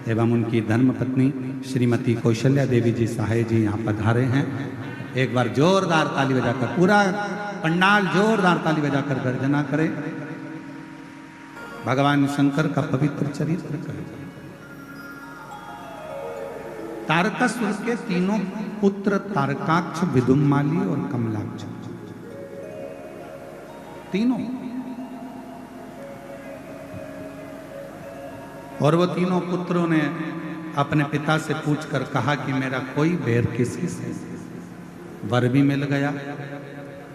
एवं उनकी धर्मपत्नी श्रीमती कौशल्या देवी जी सहाय जी यहाँ पधारे हैं। एक बार जोरदार ताली बजाकर पूरा पंडाल जोरदार ताली बजाकर गर्जना करे। भगवान शंकर का पवित्र चरित्र करें। तारकासुर के तीनों पुत्र तारकाक्ष, विदुम्माली और कमलाक्ष, तीनों, और वो तीनों पुत्रों ने अपने पिता से पूछकर कहा कि मेरा कोई बैर किसी से, वर भी मिल गया,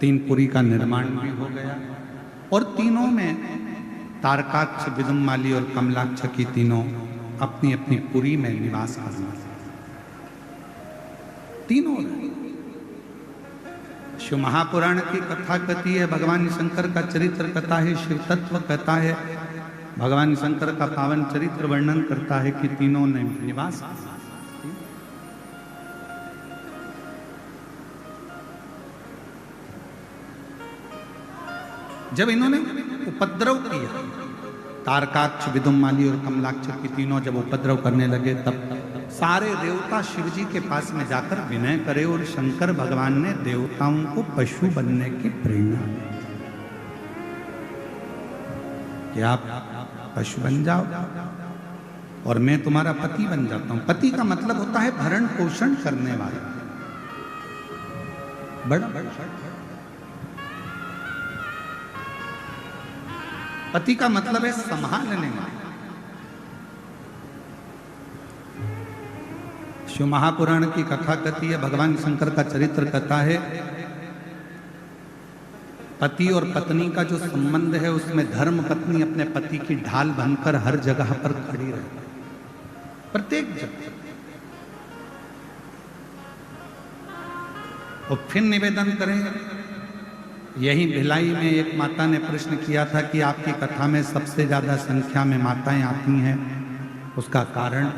3 पुरी का निर्माण भी हो गया, और तीनों में तारकाक्ष, विदुम्माली और कमलाक्ष की तीनों अपनी अपनी पुरी में निवास करना, तीनों। शिव महापुराण की कथा कहती है, भगवान शंकर का चरित्र कथा है, शिव तत्व कहता है, भगवान शंकर का पावन चरित्र वर्णन करता है कि तीनों ने निवास किया। जब इन्होंने उपद्रव किया, तारकाक्ष, विदुम्माली और कमलाक्ष की तीनों जब उपद्रव करने लगे, तब सारे देवता शिव जी के पास में जाकर विनय करे और शंकर भगवान ने देवताओं को पशु बनने की प्रेरणा दी कि आप पशु बन जाओ और मैं तुम्हारा पति बन जाता हूं। पति का मतलब होता है भरण पोषण करने वाला, बड़ा पति का मतलब है संभालने वाला। शिव महापुराण की कथा कहती है, भगवान शंकर का चरित्र कहता है, पति और पत्नी का जो संबंध है उसमें धर्म पत्नी अपने पति की ढाल बनकर हर जगह पर खड़ी रहे, प्रत्येक जगह। और फिर निवेदन करें, यही भिलाई में एक माता ने प्रश्न किया था कि आपकी कथा में सबसे ज्यादा संख्या में माताएं आती हैं, उसका कारण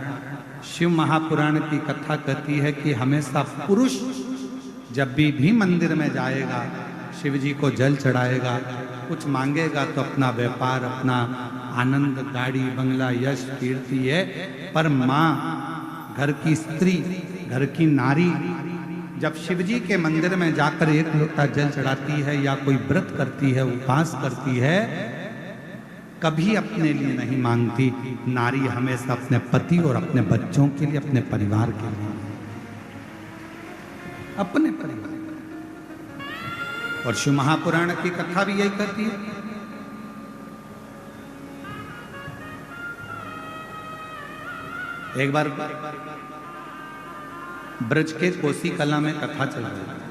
शिव महापुराण की कथा कहती है कि हमेशा पुरुष जब भी मंदिर में जाएगा, शिव जी को जल चढ़ाएगा, कुछ मांगेगा तो अपना व्यापार, अपना आनंद, गाड़ी, बंगला, यश, कीर्ति है, पर माँ, घर की स्त्री, घर की नारी जब शिव जी के मंदिर में जाकर एक लोटा जल चढ़ाती है या कोई व्रत करती है, उपवास करती है, कभी अपने लिए नहीं मांगती। नारी हमेशा अपने पति और अपने बच्चों के लिए, अपने परिवार के लिए, अपने परिवार। और शिव महापुराण की कथा भी यही कहती है। एक बार ब्रज के कोसी कला में कथा चल रही थी,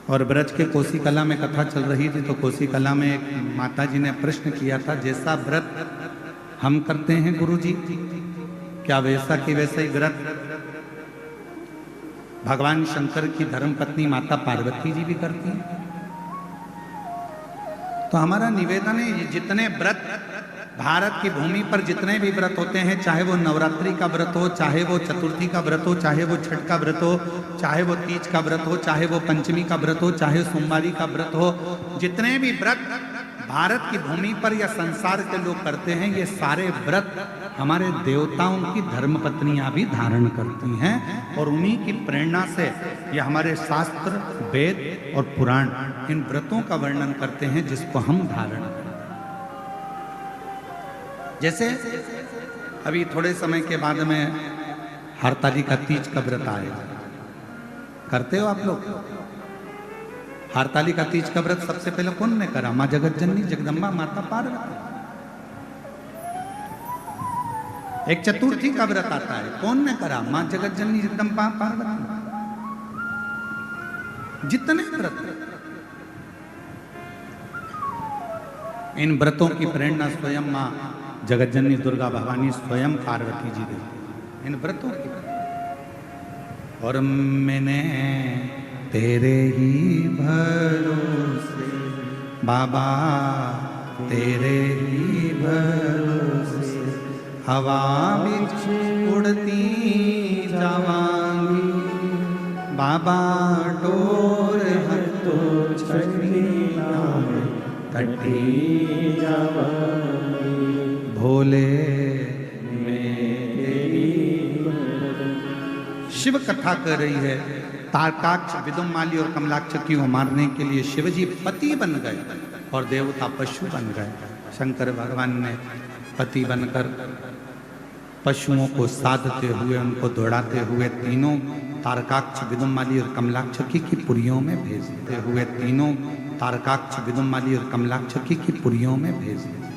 और ब्रज के कोसी कला में कथा चल रही थी तो कोसी कला में एक माता जी ने प्रश्न किया था, जैसा व्रत हम करते हैं गुरुजी, क्या वैसा कि वैसा ही व्रत भगवान शंकर की धर्मपत्नी माता पार्वती जी भी करती हैं? तो हमारा निवेदन है, ये जितने व्रत भारत की भूमि पर जितने भी व्रत होते हैं, चाहे वो नवरात्रि का व्रत हो, चाहे वो चतुर्थी का व्रत हो, चाहे वो छठ का व्रत हो, चाहे वो तीज का व्रत हो, चाहे वो पंचमी का व्रत हो, चाहे सोमवारी का व्रत हो, जितने भी व्रत भारत की भूमि पर या संसार के लोग करते हैं, ये सारे व्रत हमारे देवताओं की धर्मपत्नियां भी धारण करती हैं, और उन्हीं की प्रेरणा से ये हमारे शास्त्र, वेद और पुराण इन व्रतों का वर्णन करते हैं जिसको हम धारण करते हैं। जैसे अभी थोड़े समय के बाद में हरताली का तीज का व्रत आएगा, करते हो आप लोग? हरताली का तीज का व्रत सबसे पहले कौन ने करा? माँ जगत जननी जगदम्बा माता पार्वती। एक चतुर्थी का व्रत आता है, कौन ने करा? माँ जगत जननी जगदम्बा पार्वती। जितने व्रत, इन व्रतों की प्रेरणा स्वयं माँ जगत जननी दुर्गा भवानी स्वयं पार्वती जी देती इन व्रतों की। और मैंने तेरे ही भरोसे बाबा, तेरे ही भरोसे हवा बिच उड़ती जावांगी बाबा, डोर है तो छठी तटी जावांगी, भोले। मेरी भरम। शिव कथा कर रही है, तारकाक्ष, विदुमाली और कमलाक्ष को मारने के लिए शिवजी पति बन गए और देवता पशु बन गए। शंकर भगवान ने पति बनकर पशुओं को साधते हुए, उनको दौड़ाते हुए तीनों तारकाक्ष, विदुमाली और कमलाक्ष की पुरियों में भेजते हुए तीनों तारकाक्ष, विदुमाली और कमलाक्ष की पुरियों में भेज दिए।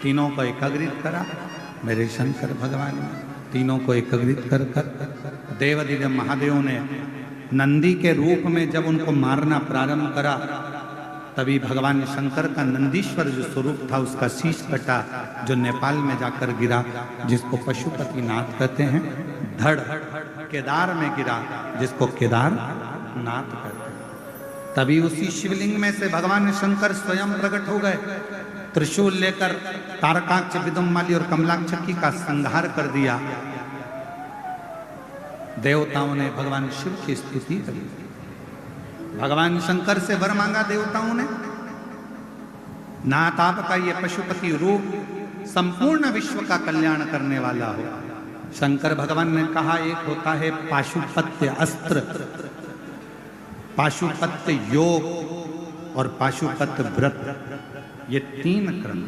तीनों को एकाग्रित करा मेरे शंकर भगवान ने। तीनों को एकाग्रित कर देवादिदेव महादेव ने नंदी के रूप में जब उनको मारना प्रारंभ करा, तभी भगवान शंकर का नंदीश्वर जो स्वरूप था उसका शीश कटा, जो नेपाल में जाकर गिरा, जिसको पशुपति नाथ कहते हैं। धड़ केदार में गिरा, जिसको केदार नाथ कहते हैं। तभी उसी शिवलिंग में से भगवान शंकर स्वयं प्रकट हो गए, त्रिशूल लेकर तारकाक्ष, विदुमाली और कमलाक्ष का संहार कर दिया। देवताओं ने भगवान शिव की स्तुति करी। भगवान शंकर से वर मांगा देवताओं ने, नाथ आपका ये पशुपति रूप संपूर्ण विश्व का कल्याण करने वाला हो। शंकर भगवान ने कहा, एक होता है पाशुपत्य अस्त्र, पाशुपत्य योग और पाशुपत्य व्रत, ये तीन क्रम।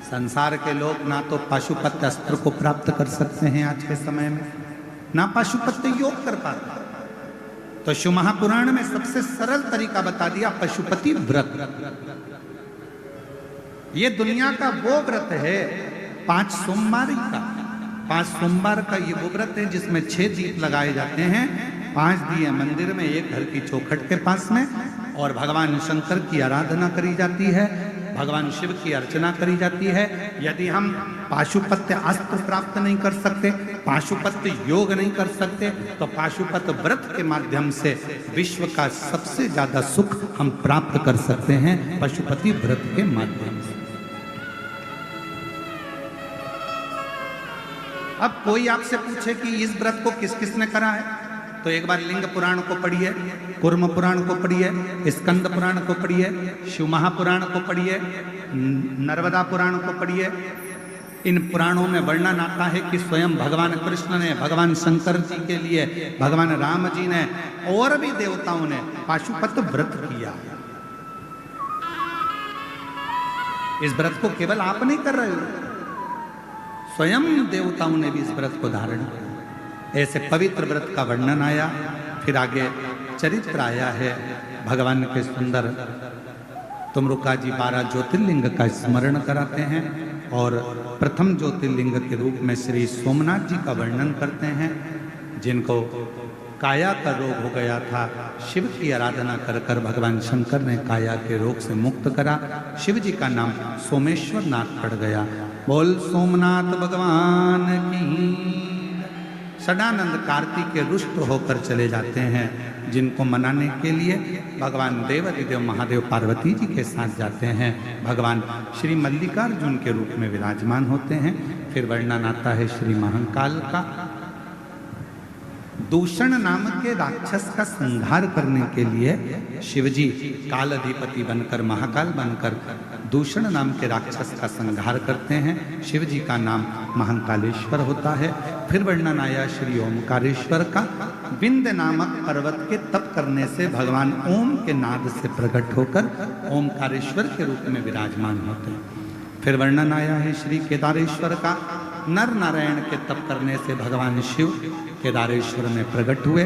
संसार के लोग ना तो पाशुपत्य अस्त्र को प्राप्त कर सकते हैं आज के समय में, ना पाशुपत्य योग कर पाते। तो शिव महापुराण में सबसे सरल तरीका बता दिया, पशुपति व्रत। ये दुनिया का वो व्रत है 5 सोमवार का। 5 सोमवार का ये वो व्रत है जिसमें 6 दीप लगाए जाते हैं, 5 दिए मंदिर में, एक घर की चौखट के पास में, और भगवान शंकर की आराधना करी जाती है, भगवान शिव की अर्चना करी जाती है। यदि हम पाशुपत्य अस्त्र प्राप्त नहीं कर सकते, पाशुपत्य योग नहीं कर सकते, तो पाशुपत्य व्रत के माध्यम से विश्व का सबसे ज्यादा सुख हम प्राप्त कर सकते हैं, पशुपति व्रत के माध्यम से। अब कोई आपसे पूछे कि इस व्रत को किस किसने करा है, तो एक बार लिंग पुराण को पढ़िए, कूर्म पुराण को पढ़िए, स्कंद पुराण को पढ़िए, शिव महापुराण को पढ़िए, नर्मदा पुराण को पढ़िए। इन पुराणों में वर्णन आता है कि स्वयं भगवान कृष्ण ने, भगवान शंकर जी के लिए, भगवान राम जी ने और भी देवताओं ने पाशुपत व्रत किया। इस व्रत को केवल आप नहीं कर रहे हो, स्वयं देवताओं ने भी इस व्रत को धारण किया। ऐसे पवित्र व्रत का वर्णन आया। फिर आगे चरित्र आया है भगवान के सुंदर। तुमरुका जी 12 ज्योतिर्लिंग का स्मरण कराते हैं और प्रथम ज्योतिर्लिंग के रूप में श्री सोमनाथ जी का वर्णन करते हैं, जिनको काया का रोग हो गया था। शिव की आराधना कर कर भगवान शंकर ने काया के रोग से मुक्त करा। शिव जी का नाम सोमेश्वर नाथ पड़ गया। बोल सोमनाथ भगवान की। सदानंद कार्तिक के रुष्ट होकर चले जाते हैं, जिनको मनाने के लिए भगवान देवादिदेव महादेव पार्वती जी के साथ जाते हैं। भगवान श्री मल्लिकार्जुन के रूप में विराजमान होते हैं। फिर वर्णन आता है श्री महाकाल का। दूषण नामक के राक्षस का संहार करने के लिए शिवजी काल अधिपति बनकर, महाकाल बनकर दूषण नाम के राक्षस का संहार करते हैं। शिवजी का नाम महाकालेश्वर होता है। फिर वर्णन आया श्री ओमकारेश्वर का। विंध्य नामक पर्वत के तप करने से भगवान ओम के नाद से प्रकट होकर ओमकारेश्वर के रूप में विराजमान होते हैं। फिर वर्णन आया है श्री केदारेश्वर का। नर नारायण के तप करने से भगवान शिव केदारेश्वर में प्रकट हुए।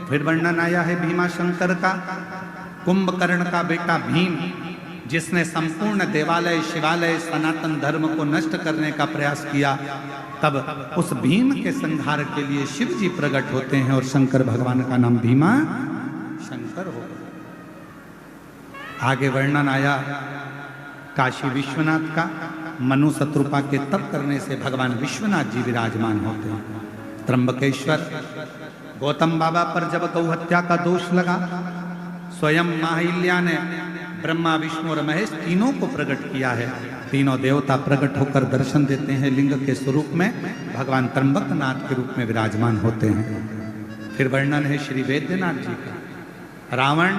फिर वर्णन आया है भीमा शंकर का। कुंभकर्ण का बेटा भीम, जिसने संपूर्ण देवालय, शिवालय, सनातन धर्म को नष्ट करने का प्रयास किया, तब उस भीम के संहार के लिए शिव जी प्रकट होते हैं और शंकर भगवान का नाम भीमा शंकर हो। आगे वर्णन आया काशी विश्वनाथ का। मनु शत्रुपा के तप करने से भगवान विश्वनाथ जी विराजमान होते हैं। त्र्यंबकेश्वर, गौतम बाबा पर जब गौ हत्या का दोष लगा, स्वयं माहिल्या ने ब्रह्मा, विष्णु और महेश तीनों को प्रकट किया है। तीनों देवता प्रकट होकर दर्शन देते हैं लिंग के स्वरूप में। भगवान त्र्यंबकनाथ के रूप में विराजमान होते हैं। फिर वर्णन है श्री वैद्यनाथ जी का। रावण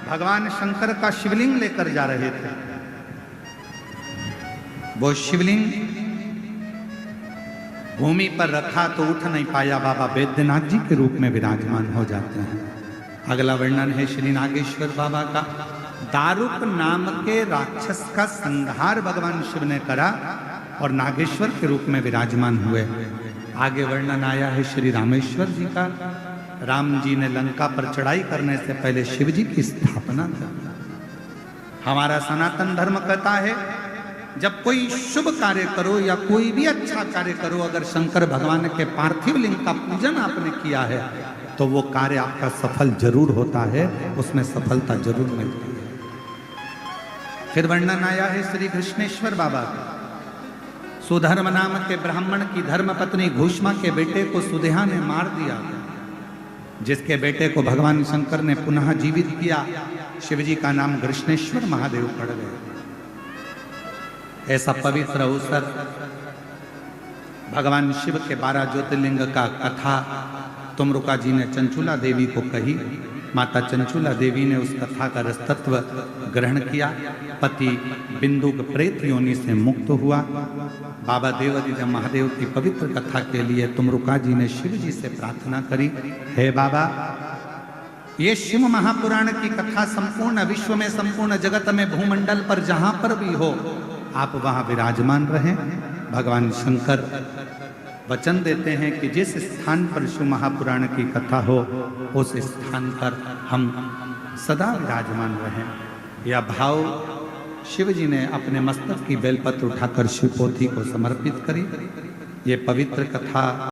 भगवान शंकर का शिवलिंग लेकर जा रहे थे। वो शिवलिंग भूमि पर रखा तो उठ नहीं पाया, बाबा बैद्यनाथ जी के रूप में विराजमान हो जाते हैं। अगला वर्णन है श्री नागेश्वर बाबा का। दारुक नाम के राक्षस का संहार भगवान शिव ने करा और नागेश्वर के रूप में विराजमान हुए। आगे वर्णन आया है श्री रामेश्वर जी का। राम जी ने लंका पर चढ़ाई करने से पहले शिव जी की स्थापना कर। हमारा सनातन धर्म कहता है जब कोई शुभ कार्य करो या कोई भी अच्छा कार्य करो, अगर शंकर भगवान के पार्थिव लिंग का पूजन आपने किया है तो वो कार्य आपका सफल जरूर होता है, उसमें सफलता जरूर मिलती है। फिर वर्णन आया है श्री कृष्णेश्वर बाबा का। सुधर्म नाम के ब्राह्मण की धर्म पत्नी घूष्मा के बेटे को सुदेहा ने मार दिया, जिसके बेटे को भगवान शंकर ने पुनः जीवित किया। शिव जी का नाम कृष्णेश्वर महादेव पड़ गए। ऐसा पवित्र अवसर भगवान शिव के 12 ज्योतिर्लिंग का कथा तुमरुका जी ने चंचुला देवी को कही। माता चंचुला देवी ने उस कथा का रसतत्व ग्रहण किया। पति बिंदुक प्रेत योनि से मुक्त हुआ। बाबा देवादिदेव महादेव की पवित्र कथा के लिए तुमरुका जी ने शिव जी से प्रार्थना करी, हे बाबा, ये शिव महापुराण की कथा संपूर्ण विश्व में, संपूर्ण जगत में, भूमंडल पर जहां पर भी हो, आप वहां विराजमान रहें। भगवान शंकर वचन देते हैं कि जिस स्थान पर शिव महापुराण की कथा हो उस स्थान पर हम सदा विराजमान रहें। यह भाव शिव जी ने अपने मस्तक की बेलपत्र उठाकर शिवपोथी को समर्पित करी। ये पवित्र कथा